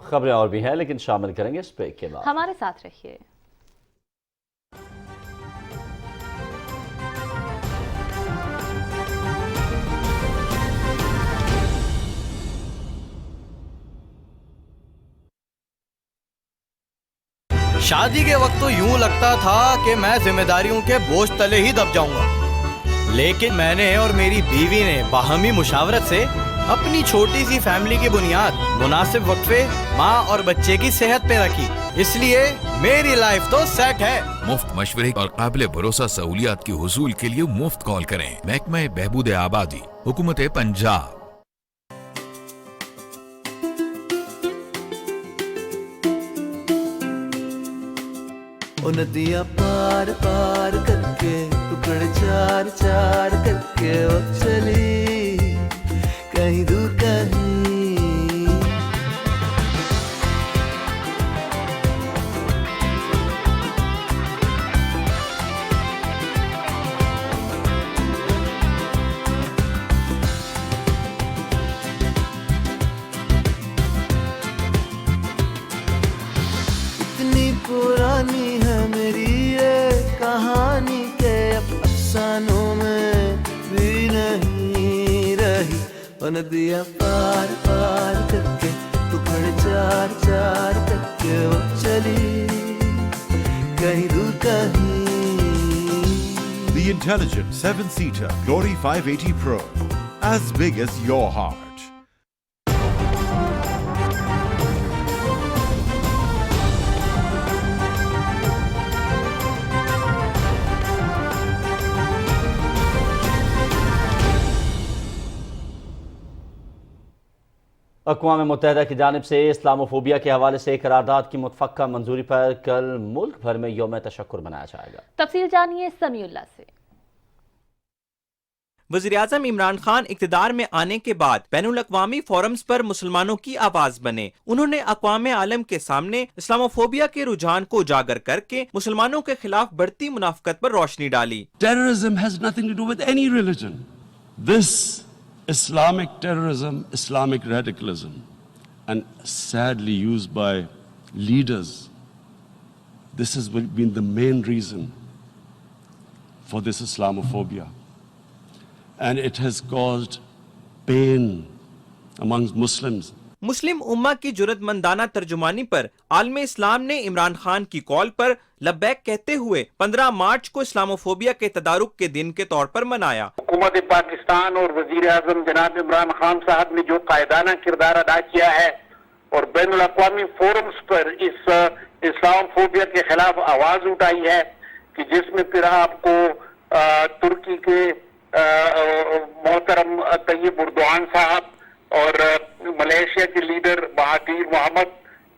खबरें और भी हैं लेकिन शामिल करेंगे इस ब्रेक के बाद। हमारे साथ रहिए। शादी के वक्त तो यूं लगता था कि मैं जिम्मेदारियों के बोझ तले ही दब जाऊंगा, लेकिन मैंने और मेरी बीवी ने बाहमी मुशावरत से अपनी छोटी सी फैमिली की बुनियाद मुनासिब वक्फे, माँ और बच्चे की सेहत पे रखी, इसलिए मेरी लाइफ तो सेट है। मुफ्त मशवरे और काबिल भरोसा सहूलियात की हुसूल के लिए मुफ्त कॉल करें महकमा बहबूद आबादी, हुकूमत पंजाब। नदियाँ पार पार करके टुकड़े चार चार करके वो चली कहीं दूर कहीं। इतनी पुरानी है मेरी ये कहानी के अफसानों में भी नहीं रही, वो नदियाँ पार पार करके टुकड़े चार चार करके वो चली कहीं दूर कहीं। The intelligent 7-seater Glory 580 Pro, as big as your heart. अक़वाम मुत्तहिदा की जानिब से इस्लामोफोबिया के हवाले से करारदाद की मुतफ़क्का मंजूरी पर कल मुल्क भर में यौम तशक्कुर मनाया जाएगा। तफसील जानिए समीउल्लाह से। वज़ीर-ए-आज़म इमरान खान इक़्तिदार में आने के बाद बैनुल अक़वामी फोरम्स पर मुसलमानों की आवाज बने। उन्होंने अक़वाम आलम के सामने इस्लामोफोबिया के रुझान को उजागर करके मुसलमानों के खिलाफ बढ़ती मुनाफ़क़त पर रोशनी डाली। Terrorism has nothing to do with any religion. This Islamic terrorism, Islamic radicalism, and sadly used by leaders, this has been the main reason for this Islamophobia. And it has caused pain amongst Muslims. मुस्लिम उम्मा की जुरतमंदाना तर्जुमानी पर आलम इस्लाम ने इमरान खान की call पर लब्बैक कहते हुए 15 मार्च को Islamophobia के तदारुक के दिन के तौर पर मनाया। हुकूमत पाकिस्तान और वजीर आजम जनाब इमरान खान साहब ने जो कायदाना किरदार अदा किया है और बैनुल अक़वामी फोरम्स पर इस इस्लामोफोबिया के खिलाफ आवाज उठाई है कि जिसमें फिर आपको तुर्की के मोहतरम तैयब उर्दवान साहब और मलेशिया के लीडर महातीर मोहम्मद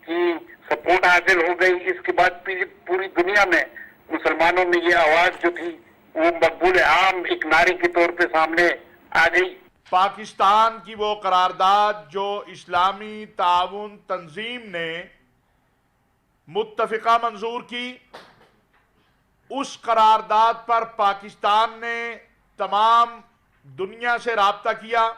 की सपोर्ट हासिल हो गई। इसके बाद पूरी दुनिया में मुसलमानों में ये आवाज जो थी वो मकबूल आम एक नारे के तौर पे सामने आ गई। पाकिस्तान की वो करारदाद जो इस्लामी ताउन तंजीम ने मुत्तफिका मंजूर की اس قرارداد پر پاکستان نے تمام دنیا سے رابطہ کیا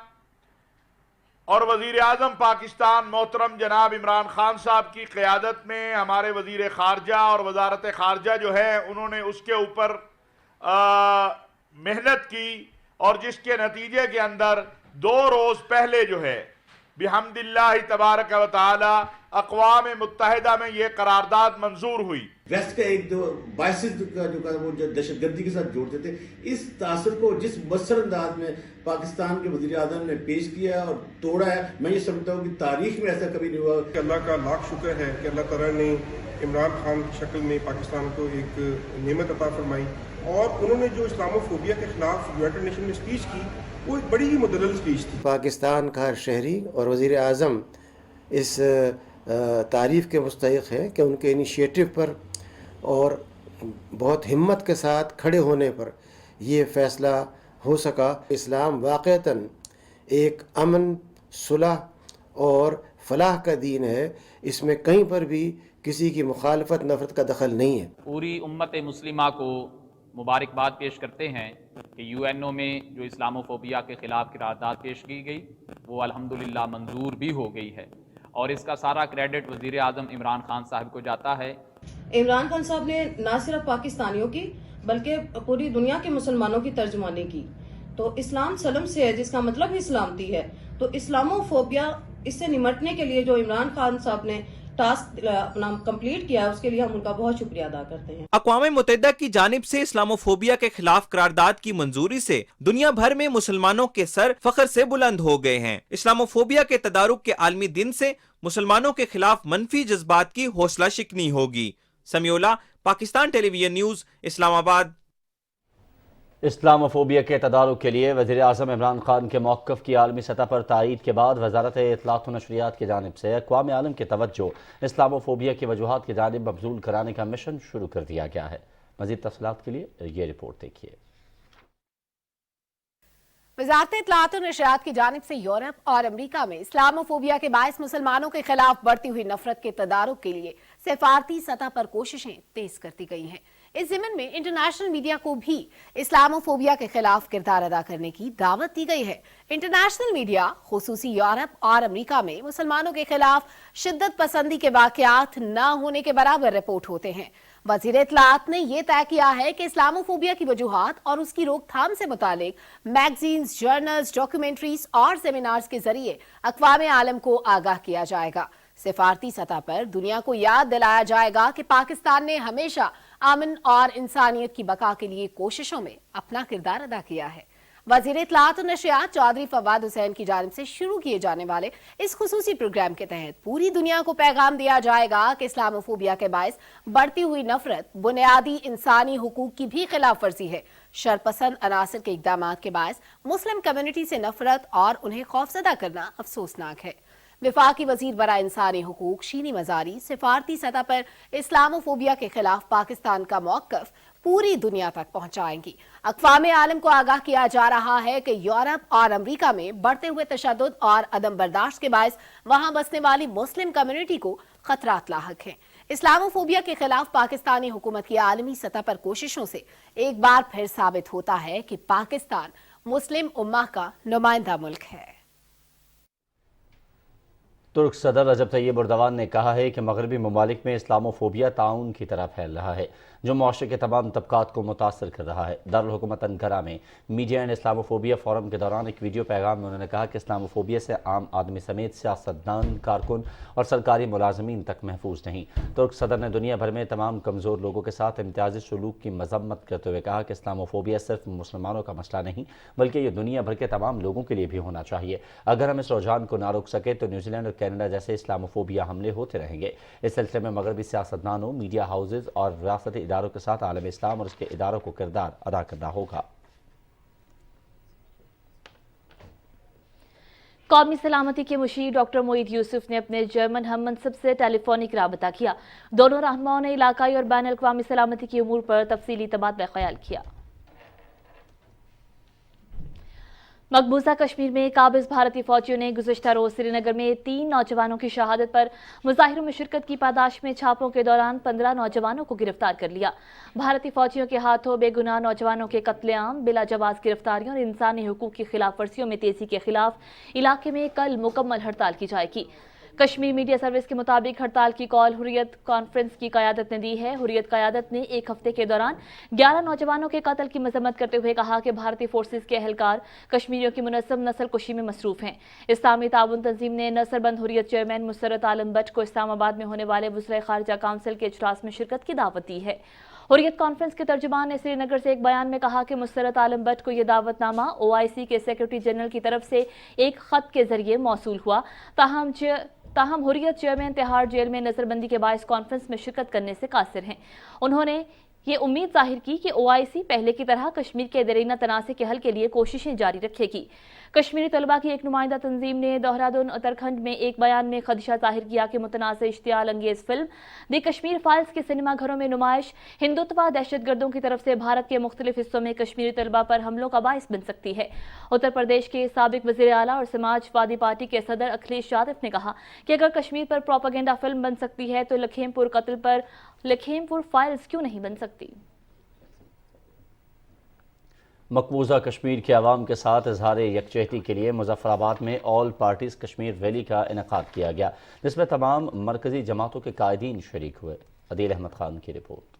اور وزیر اعظم پاکستان محترم جناب عمران خان صاحب کی قیادت میں ہمارے وزیر خارجہ اور وزارت خارجہ جو ہے انہوں نے اس کے اوپر محنت کی اور جس کے نتیجے کے اندر 2 روز پہلے جو ہے بحمد اللہ تبارک و تعالی اقوام متحدہ میں یہ قرارداد منظور ہوئی. ویسٹ کا ایک جو بائسز کا جو وہ دہشت گردی کے ساتھ جوڑتے تھے، اس تاثر کو جس مؤثر انداز میں پاکستان کے وزیر اعظم نے پیش کیا اور توڑا ہے، میں یہ سمجھتا ہوں کہ تاریخ میں ایسا کبھی نہیں ہوا. اللہ کا لاکھ شکر ہے کہ اللہ تعالیٰ نے عمران خان کی شکل میں پاکستان کو ایک نعمت عطا فرمائی، اور انہوں نے جو اسلاموفوبیا کے خلاف یونائیٹڈ نیشن میں اسپیچ کی وہ ایک بڑی ہی مدلل اسپیچ تھی. پاکستان کا ہر شہری اور وزیر اعظم اس تعریف کے مستحق ہے کہ ان کے انیشیٹو پر اور بہت ہمت کے ساتھ کھڑے ہونے پر یہ فیصلہ ہو سکا. اسلام واقعتاً ایک امن، صلح اور فلاح کا دین ہے. اس میں کہیں پر بھی کسی کی مخالفت، نفرت کا دخل نہیں ہے. پوری امت مسلمہ کو مبارکباد پیش کرتے ہیں کہ UN میں جو اسلاموفوبیا کے خلاف قرارداد پیش کی گئی وہ الحمدللہ منظور بھی ہو گئی ہے، اور اس کا سارا کریڈٹ وزیر اعظم عمران خان صاحب کو جاتا ہے. عمران خان صاحب نے نہ صرف پاکستانیوں کی بلکہ پوری دنیا کے مسلمانوں کی ترجمانی کی. تو اسلام سلم سے ہے، جس کا مطلب ہی سلامتی ہے. تو اسلاموفوبیا اس سے نمٹنے کے لیے جو عمران خان صاحب نے ٹاسک اپنا کمپلیٹ کیا، اس کے لیے ہم ان کا بہت شکریہ ادا کرتے ہیں. اقوام متحدہ کی جانب سے اسلاموفوبیا کے خلاف قرارداد کی منظوری سے دنیا بھر میں مسلمانوں کے سر فخر سے بلند ہو گئے ہیں. اسلاموفوبیا کے تدارک کے عالمی دن سے مسلمانوں کے خلاف منفی جذبات کی حوصلہ شکنی ہوگی. سمیولہ، پاکستان ٹیلی ویژن نیوز، اسلام آباد. اسلاموفوبیا کے تدارک کے لیے وزیر اعظم عمران خان کے موقف کی عالمی سطح پر تائید کے بعد وزارت اطلاعات و نشریات کی جانب سے اقوام عالم کی توجہ اسلاموفوبیا کی وجوہات کی جانب مبذول کرانے کا مشن شروع کر دیا گیا ہے. مزید تفصیلات کے لیے یہ رپورٹ دیکھیے. وزارت اطلاعات و نشریات کی جانب سے یورپ اور امریکہ میں اسلاموفوبیا کے باعث مسلمانوں کے خلاف بڑھتی ہوئی نفرت کے تدارک کے لیے سفارتی سطح پر کوششیں تیز کرتی گئی ہیں. اس ضمن میں انٹرنیشنل میڈیا کو بھی اسلاموفوبیا کے خلاف کردار ادا کرنے کی دعوت دی گئی ہے. انٹرنیشنل میڈیا خصوصی یورپ اور امریکہ میں مسلمانوں کے خلاف شدت پسندی کے واقعات نہ ہونے کے برابر رپورٹ ہوتے ہیں. وزیر اطلاعات نے یہ طے کیا ہے کہ اسلاموفوبیا کی وجوہات اور اس کی روک تھام سے متعلق میگزینز، جرنلز، ڈاکیومنٹریز اور سیمینارز کے ذریعے اقوام عالم کو آگاہ کیا جائے گا. سفارتی سطح پر دنیا کو یاد دلایا جائے گا کہ پاکستان نے ہمیشہ امن اور انسانیت کی بقا کے لیے کوششوں میں اپنا کردار ادا کیا ہے. وزیر اطلاعات و نشریات چودھری فواد حسین کی جانب سے شروع کیے جانے والے اس خصوصی پروگرام کے تحت پوری دنیا کو پیغام دیا جائے گا کہ اسلاموفوبیا کے باعث بڑھتی ہوئی نفرت بنیادی انسانی حقوق کی بھی خلاف ورزی ہے. شرپسند عناصر کے اقدامات کے باعث مسلم کمیونٹی سے نفرت اور انہیں خوفزدہ کرنا افسوسناک ہے. وفاقی وزیر برائے انسانی حقوق شینی مزاری سفارتی سطح پر اسلاموفوبیا کے خلاف پاکستان کا موقف پوری دنیا تک پہنچائیں گی. اقوام عالم کو آگاہ کیا جا رہا ہے کہ یورپ اور امریکہ میں بڑھتے ہوئے تشدد اور عدم برداشت کے باعث وہاں بسنے والی مسلم کمیونٹی کو خطرات لاحق ہیں. اسلاموفوبیا کے خلاف پاکستانی حکومت کی عالمی سطح پر کوششوں سے ایک بار پھر ثابت ہوتا ہے کہ پاکستان مسلم امہ کا نمائندہ ملک ہے. ترک صدر رجب طیب اردوان نے کہا ہے کہ مغربی ممالک میں اسلاموفوبیا طاعون کی طرح پھیل رہا ہے جو معاشرے کے تمام طبقات کو متاثر کر رہا ہے. دارالحکومت انقرہ میں میڈیا اینڈ اسلاموفوبیا فورم کے دوران ایک ویڈیو پیغام میں انہوں نے کہا کہ اسلاموفوبیا سے عام آدمی سمیت سیاستدان، کارکن اور سرکاری ملازمین تک محفوظ نہیں. ترک صدر نے دنیا بھر میں تمام کمزور لوگوں کے ساتھ امتیازی سلوک کی مذمت کرتے ہوئے کہا کہ اسلاموفوبیا صرف مسلمانوں کا مسئلہ نہیں بلکہ یہ دنیا بھر کے تمام لوگوں کے لیے بھی ہونا چاہیے. اگر ہم اس رجحان کو نہ روک سکے تو نیوزی لینڈ اور کینیڈا جیسے اسلاموفوبیا حملے ہوتے رہیں گے. اس سلسلے میں مغربی سیاستدانوں، میڈیا ہاؤسز اور ریاستی اداروں کے ساتھ عالم اسلام اور اس کے اداروں کو کردار ادا کرنا ہوگا. قومی سلامتی کے مشیر ڈاکٹر معید یوسف نے اپنے جرمن ہم منصب سے ٹیلی فونک رابطہ کیا. دونوں رہنماؤں نے علاقائی اور بین الاقوامی سلامتی کے امور پر تفصیلی تبادلہ خیال کیا. मकबूजा कश्मीर में काबिज भारतीय फौजियों ने गुज़िश्ता रोज श्रीनगर में 3 नौजवानों की शहादत पर मुजाहिरों में शिरकत की पादाश में छापों के दौरान 15 नौजवानों को गिरफ्तार कर लिया। भारतीय फौजियों के हाथों बेगुनाह नौजवानों के कत्लेआम, बिला जवाज गिरफ्तारियों और इंसानी हुकूक की खिलाफ वर्जियों में तेजी के खिलाफ इलाके में कल मुकम्मल हड़ताल की जाएगी। कश्मीर मीडिया सर्विस के मुताबिक हड़ताल की कॉल हुर्रियत कॉन्फ्रेंस की क़यादत ने दी है। हुर्रियत क़यादत ने एक हफ्ते के दौरान 11 नौजवानों के कत्ल की मजम्मत करते हुए कहा कि भारतीय फोर्सेज के एहलकार कश्मीरियों की मुनज़्ज़म नस्ल कुशी में मसरूफ हैं। इस्लामी ताउन तंजीम ने नसरबंद हुर्रियत चेयरमैन मुसर्रत आलम बट को इस्लामाबाद में होने वाले वज़ीर ख़ारिजा काउंसिल के इजलास में शिरकत की दावत दी है। हुर्रियत कॉन्फ्रेंस के तर्जुमान ने श्रीनगर से एक बयान में कहा कि मुसर्रत आलम बट को यह दावतनामा OIC के सेक्रेटरी जनरल की तरफ से एक ख़त के जरिए मौसूल हुआ। ताहम हुर्रियत चेयरमैन तिहाड़ जेल में नजरबंदी के बायस कॉन्फ्रेंस में शिरकत करने से कासिर हैं। उन्होंने ये उम्मीद जाहिर की कि OIC पहले की तरह कश्मीर के दरीना तनाज़े के हल के लिए कोशिशें जारी रखेगी। कश्मीरी तलबा की एक नुमाइंदा तंजीम ने देहरादून उत्तराखंड में एक बयान में खदशा जाहिर किया कि मुतनाज़ इश्तियाल अंगेज फिल्म दी कश्मीर फाइल्स के सिनेमा घरों में नुमाइश हिंदुत्व दहशतगर्दों की तरफ से भारत के मुख्तलिफ हिस्सों में कश्मीरी तलबा पर हमलों का बाइस बन सकती है। उत्तर प्रदेश के साबिक वज़ीर आला और समाजवादी पार्टी के सदर अखिलेश यादव ने कहा कि अगर कश्मीर पर प्रोपेगेंडा फिल्म बन सकती है तो लखीमपुर कत्ल पर लखीमपुर फाइल्स क्यों नहीं बन सकती। मकबूजा कश्मीर के अवाम के साथ इजहार यकजहती के लिए मुजफ्फराबाद में ऑल पार्टीज़ कश्मीर रैली का इनेकाद किया गया, जिसमें तमाम मरकजी जमातों के कायदीन शरीक हुए। अदील अहमद खान की रिपोर्ट।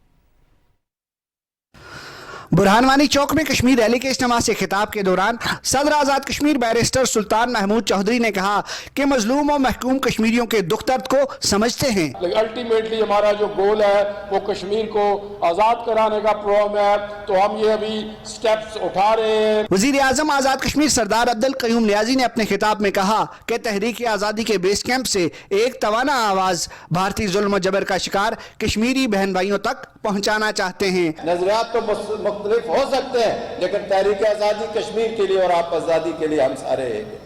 बुरहानवानी चौक में कश्मीर रैली के इज्तिमा से खिताब के दौरान सदर आज़ाद कश्मीर बैरिस्टर सुल्तान महमूद चौधरी ने कहा कि मजलूम और महकूम कश्मीरियों के दुख दर्द को समझते हैं। अल्टीमेटली हमारा जो गोल है वो कश्मीर को आज़ाद कराने का प्रोग्राम है, तो हम ये अभी स्टेप्स उठा रहे हैं। वज़ीर आज़म आज़ाद कश्मीर सरदार अब्दुल क़य्यूम नियाज़ी ने अपने खिताब में कहा कि तहरीक आज़ादी के बेस कैंप से एक तवाना आवाज़ भारतीय जुल्म और जबर का शिकार कश्मीरी बहन भाइयों तक पहुँचाना चाहते हैं। नजरियात तो मुख्तलिफ हो सकते हैं, लेकिन तहरीक आज़ादी कश्मीर के लिए और आप आज़ादी के लिए हम सारे हैं।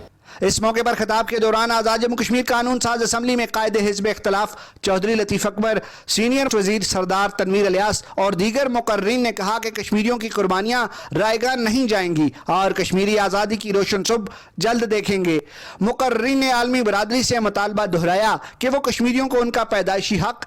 इस मौके पर खिताब के दौरान आज़ाद जम्मू कश्मीर कानून साज असम्बली में कायदे हिज़्ब इख्तलाफ चौधरी लतीफ़ अकबर, सीनियर वज़ीर सरदार तनवीर इलियास और दीगर मुकर्रीन ने कहा कि कश्मीरियों की कुर्बानियाँ रायगा नहीं जाएंगी और कश्मीरी आज़ादी की रोशन सुबह जल्द देखेंगे। मुकर्रीन ने आलमी बरादरी से मुतालबा दोहराया कि वो कश्मीरियों को उनका पैदाइशी हक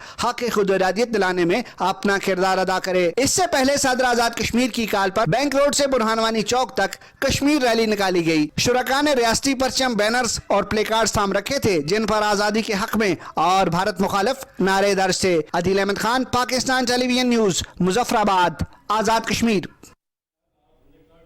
खुद इरादियत दिलाने में अपना किरदार अदा करे। इससे पहले सदर आज़ाद कश्मीर की काल पर बैंक रोड से बुरहानवानी चौक तक कश्मीर रैली निकाली गई। शुरका ने रियासती परचम, बैनर्स और प्ले कार्ड साम रखे थे जिन पर आज़ादी के हक में और भारत मुखालिफ नारे दर्ज थे। Adeel Ahmad Khan, Pakistan television news, Muzaffarabad, Azad Kashmir.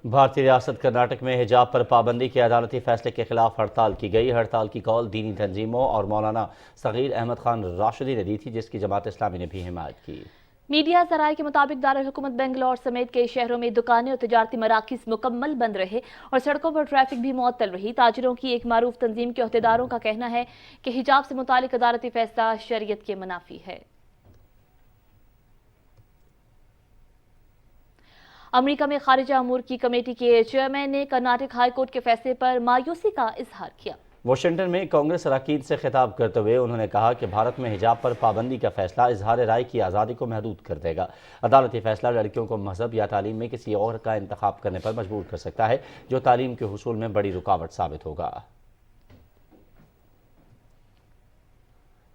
भारतीय रियासत कर्नाटक में हिजाब पर पाबंदी के अदालती फैसले के खिलाफ हड़ताल की गई। हड़ताल की कॉल दीनी तंजीमों और मौलाना सगीर अहमद खान राशिदी ने दी थी, जिसकी जमात इस्लामी ने भी हिमायत की। मीडिया ज़राए के मुताबिक दारुल हुकूमत बेंगलोर समेत कई शहरों में दुकानें और तिजारती मराकिज़ मुकम्मल बंद रहे और सड़कों पर ट्रैफिक भी मुअत्तल रही। ताजिरों की एक मारूफ तंजीम के अहदेदारों का कहना है कि हिजाब से मुतालिक अदालती फैसला शरीयत के मुनाफी है। अमेरिका में खारिजा अमूर की कमेटी के चेयरमैन ने कर्नाटक हाई कोर्ट के फैसले पर मायूसी का इजहार किया। वाशिंगटन में कांग्रेस अरकान से खिताब करते हुए उन्होंने कहा कि भारत में हिजाब पर पाबंदी का फैसला इजहार राय की आज़ादी को महदूद कर देगा। अदालती फैसला लड़कियों को मजहब या तालीम में किसी और का इंतखाब करने पर मजबूर कर सकता है, जो तालीम के हुसूल में बड़ी रुकावट साबित होगा।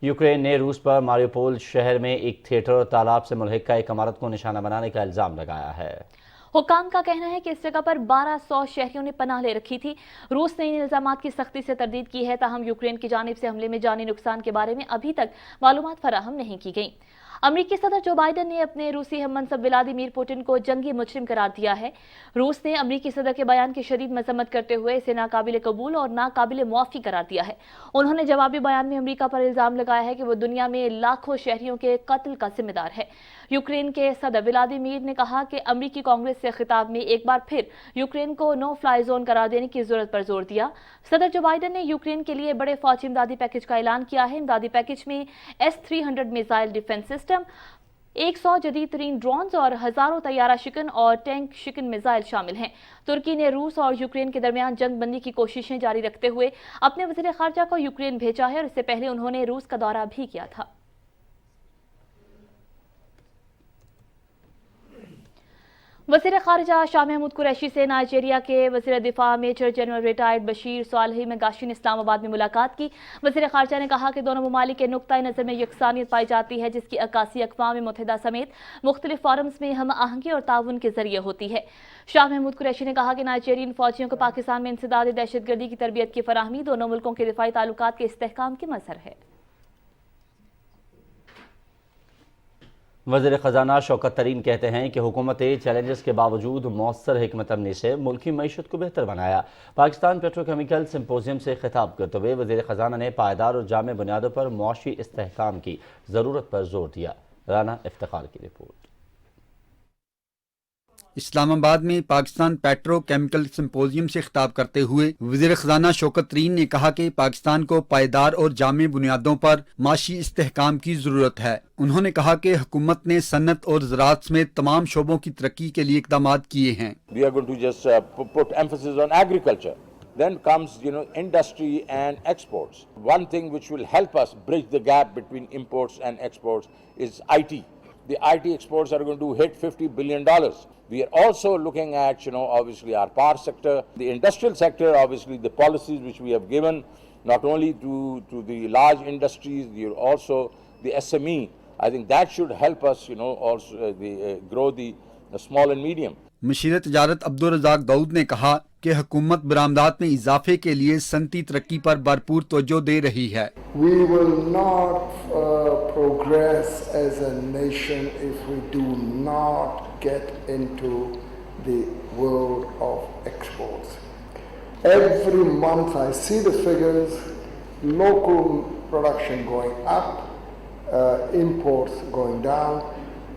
यूक्रेन ने रूस पर मारियोपोल शहर में एक थिएटर और तालाब से मुल्हिका एक इमारत को निशाना बनाने का इल्ज़ाम लगाया है। हुकाम का कहना है कि इस जगह पर 1200 शहरियों ने पनाह ले रखी थी। रूस ने इन इल्जामात की सख्ती से तरदीद की है, ताहम यूक्रेन की जानिब से हमले में जानी नुकसान के बारे में अभी तक मालूमात फराहम नहीं की गई। अमेरिकी सदर जो बाइडन ने अपने रूसी हममनसब व्लादिमीर पुतिन को जंगी मुजरिम करार दिया है। रूस ने अमेरिकी सदर के बयान की शदीद मजम्मत करते हुए इसे नाकाबिल कबूल और नाकाबिल मुआफ़ी करार दिया है। उन्होंने जवाबी बयान में अमेरिका पर इल्ज़ाम लगाया है कि वो दुनिया में लाखों शहरियों के कत्ल का जिम्मेदार है। यूक्रेन के सदर व्लादिमीर ने कहा कि अमेरिकी कांग्रेस से खिताब में एक बार फिर यूक्रेन को नो फ्लाई जोन करार देने की जरूरत पर जोर दिया। सदर जो बाइडन ने यूक्रेन के लिए बड़े फौजी इमदादी पैकेज का ऐलान किया है। इमदादी पैकेज में S-300 मिसाइल डिफेंस सिस्टम, 100 जदीद तरीन ड्रोन्स और हजारों तैयारा शिकन और टैंक शिकन मिसाइल शामिल हैं। तुर्की ने रूस और यूक्रेन के दरमियान जंग बंदी की कोशिशें जारी रखते हुए अपने वज़ीर ख़ारिजा को यूक्रेन भेजा है और इससे पहले उन्होंने रूस का दौरा भी किया था। वज़ीर ख़ारिजा शाह महमूद कुरैशी से नाइजीरिया के वज़ीर दिफा मेजर जनरल रिटायर्ड बशीर सालही मेगाशी ने इस्लामाबाद में मुलाकात की। वज़ीर ख़ारिजा ने कहा कि दोनों ममालिक के नुक्ता नज़र में यकसानियत पाई जाती है, जिसकी अक्कासी अक़वाम मुत्तहिदा समेत मुख्तलिफ फ़ोरम्स में हम आहंगी और ताउन के ज़रिए होती है। शाह महमूद कुरैशी ने कहा कि नाइजीरियन फ़ौजियों को पाकिस्तान में इंसदाद दहशतगर्दी की तरबियत की फराहमी दोनों मुल्कों के दिफाई ताल्लुकात के इस्तेहकाम की मज़हर है। वज़ीर ख़जाना शौकत तरीन कहते हैं कि हुकूमत चैलेंजेस के बावजूद मौसर हिकमत अमली से मुल्की मईशत को बेहतर बनाया। पाकिस्तान पेट्रोकेमिकल सिम्पोजियम से खिताब करते हुए वज़ीर ख़जाना ने पायदार और जामे बुनियादों पर मुआशी इस्तेहकाम की ज़रूरत पर जोर दिया। राना इफ्तिखार की रिपोर्ट। इस्लामाबाद में पाकिस्तान पेट्रो केमिकल सिम्पोजियम से खिताब करते हुए वज़ीर ख़जाना शौकत तरीन ने कहा कि पाकिस्तान को पायदार और जामे बुनियादों पर माशी इस्तेहकाम की ज़रूरत है। उन्होंने कहा कि हुकूमत ने सन्नत और ज़राअत समेत तमाम शोबों की तरक्की के लिए इक़दामात किए हैं। We are going to just put emphasis on agriculture. Then comes, industry and exports. One thing which will help us bridge the gap between imports and exports is IT. The IT exports are going to hit $50 billion. We are also looking at, obviously our power sector, the industrial sector, obviously the policies which we have given, not only to the large industries, also the SME. I think that should help us, also grow the small and medium. Musheer तजारत Abdul Razzaq Dawood ने कहा कि हुकूमत बरामदात में इजाफे के लिए सनती तरक्की पर भरपूर तवज्जो दे रही है। We will not progress as a nation if we do not get into the world of exports. Every month I see the figures, local production going up, imports going down.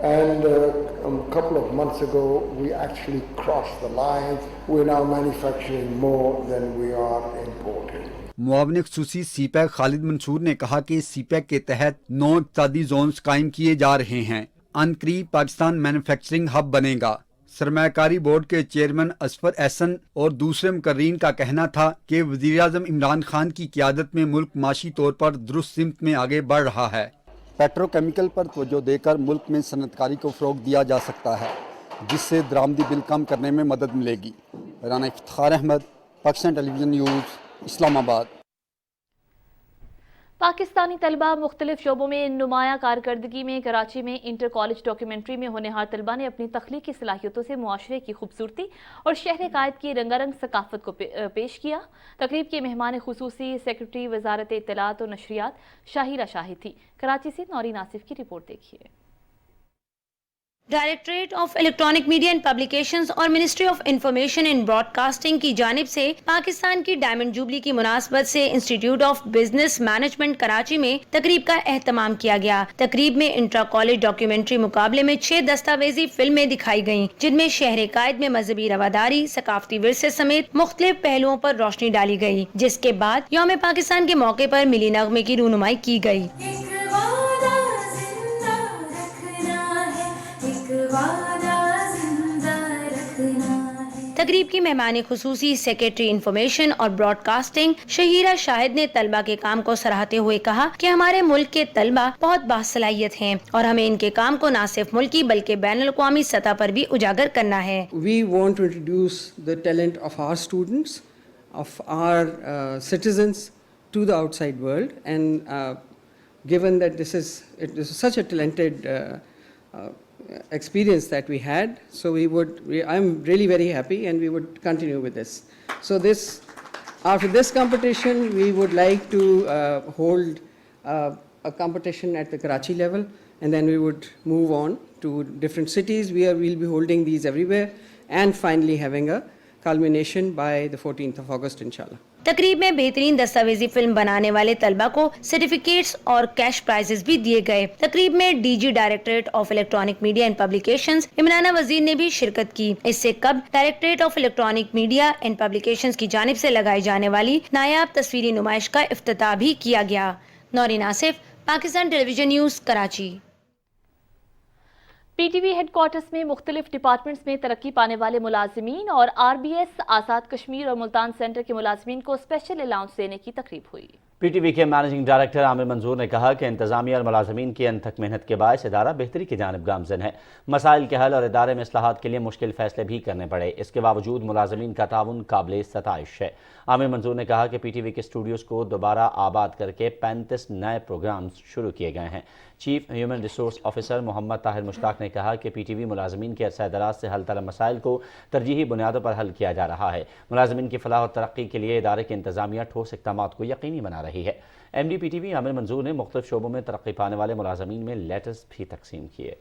And a couple of months ago, we actually crossed the line. We're now manufacturing more than we are importing. मुआविन ख़ुसूसी CPEC Khalid Mansoor ने कहा कि CPEC के तहत 9 इक़्तिसादी Jones कायम किए जा रहे हैं। अनकरीब पाकिस्तान मैन्युफैक्चरिंग हब बनेगा। सरमायाकारी बोर्ड के चेयरमैन असफर एहसन और दूसरे मुकर्रीन का कहना था कि वज़ीर आज़म इमरान खान की क़यादत में मुल्क माशी तौर पर दुरुस्त सिमत में आगे बढ़ रहा है। पेट्रोकेमिकल पर तवज्जो देकर मुल्क में सनअतकारी को फ़रोग़ दिया जा सकता है, जिससे दरामदी बिल कम करने में मदद मिलेगी। Rana Iftikhar Ahmed, Pakistan television news, Islamabad. पाकिस्तानी तलबा मुख्तलिफ शोबों में नुमाया कारकर्दगी में कराची में इंटर कॉलेज डॉक्यूमेंट्री में होनहार तलबा ने अपनी तख्लीकी सलाहियतों से मुआशरे की खूबसूरती और शहर कायद की रंगारंग सकाफत को पेश किया। तकरीब के मेहमान खुसूसी सेक्रेटरी वजारत इत्तलात और नशरियात शाहिरा शाहिद थी। कराची से नौरीन आसिफ की रिपोर्ट देखिए। Directorate of electronic media and publications और ministry of information and broadcasting की जानिब से पाकिस्तान की डायमंड जुबली की मुनासबत से institute of business management Karachi में तकरीब का एहतमाम किया गया। तकरीब में इंट्रा कॉलेज डॉक्यूमेंट्री मुकाबले में 6 दस्तावेजी फिल्में दिखाई गयी, जिनमें शहर कायद में मजहबी रवादारी, सकाफती विरसे समेत मुख्तलिफ पहलुओं पर रोशनी डाली गयी, जिसके बाद यौम पाकिस्तान के मौके पर मिली नगमे की रूनुमाई की गयी। तकरीब की मेहमान खुसूसी सेक्रेटरी इंफॉर्मेशन और ब्रॉडकास्टिंग शहीरा शाहिद ने तलबा के काम को सराहते हुए कहा कि हमारे मुल्क के तलबा बहुत बासलाहियत हैं और हमें इनके काम को न सिर्फ मुल्की बल्कि बैनुल अक़वामी सतह पर भी उजागर करना है। We want to introduce the talent of our students, of our citizens to the outside world, and given that it is such a talented experience that we had, so I'm really very happy and we would continue with this. So after this competition, we would like to hold a competition at the Karachi level, and then we would move on to different cities where we'll be holding these everywhere, and finally having a culmination by the 14th of August, inshallah. तकरीब में बेहतरीन दस्तावेजी film बनाने वाले तलबा को certificates और cash prices भी दिए गए। तकरीब में DG directorate of electronic media and publications Imrana वजीर ने भी शिरकत की। इससे कब directorate of electronic media and publications की जानिब से लगाई जाने वाली नायाब तस्वीरी नुमाइश का इफ्तिताह भी किया गया। Naureen Asif, Pakistan television news, Karachi. PTV headquarters में मुख्तलिफ डिपार्टमेंट्स में तरक्की पाने वाले मुलाजिमीन और आरबीएस आज़ाद कश्मीर और मुल्तान सेंटर के मुलाजिमीन को स्पेशल अलाउंस देने की तकरीब हुई। پی ٹی وی کے مینیجنگ ڈائریکٹر عامر منظور نے کہا کہ انتظامیہ اور ملازمین کی انتھک محنت کے باعث ادارہ بہتری کی جانب گامزن ہے. مسائل کے حل اور ادارے میں اصلاحات کے لیے مشکل فیصلے بھی کرنے پڑے. اس کے باوجود ملازمین کا تعاون قابل ستائش ہے. عامر منظور نے کہا کہ پی ٹی وی کے اسٹوڈیوز کو دوبارہ آباد کر کے 35 نئے پروگرامز شروع کیے گئے ہیں. چیف ہیومن ریسورس آفیسر محمد طاہر مشتاق نے کہا کہ پی ٹی وی ملازمین کے عرصہ دراز سے حل طلب مسائل کو ترجیحی بنیادوں پر حل کیا جا رہا ہے. ملازمین کی فلاح اور ترقی کے لیے ادارے کی انتظامیہ ٹھوس اقدامات کو یقینی بنا رہی ہے. M D P T V Amir Manzoor نے مختلف شعبوں میں ترقی پانے والے ملازمین میں لیٹرز بھی تقسیم کیے.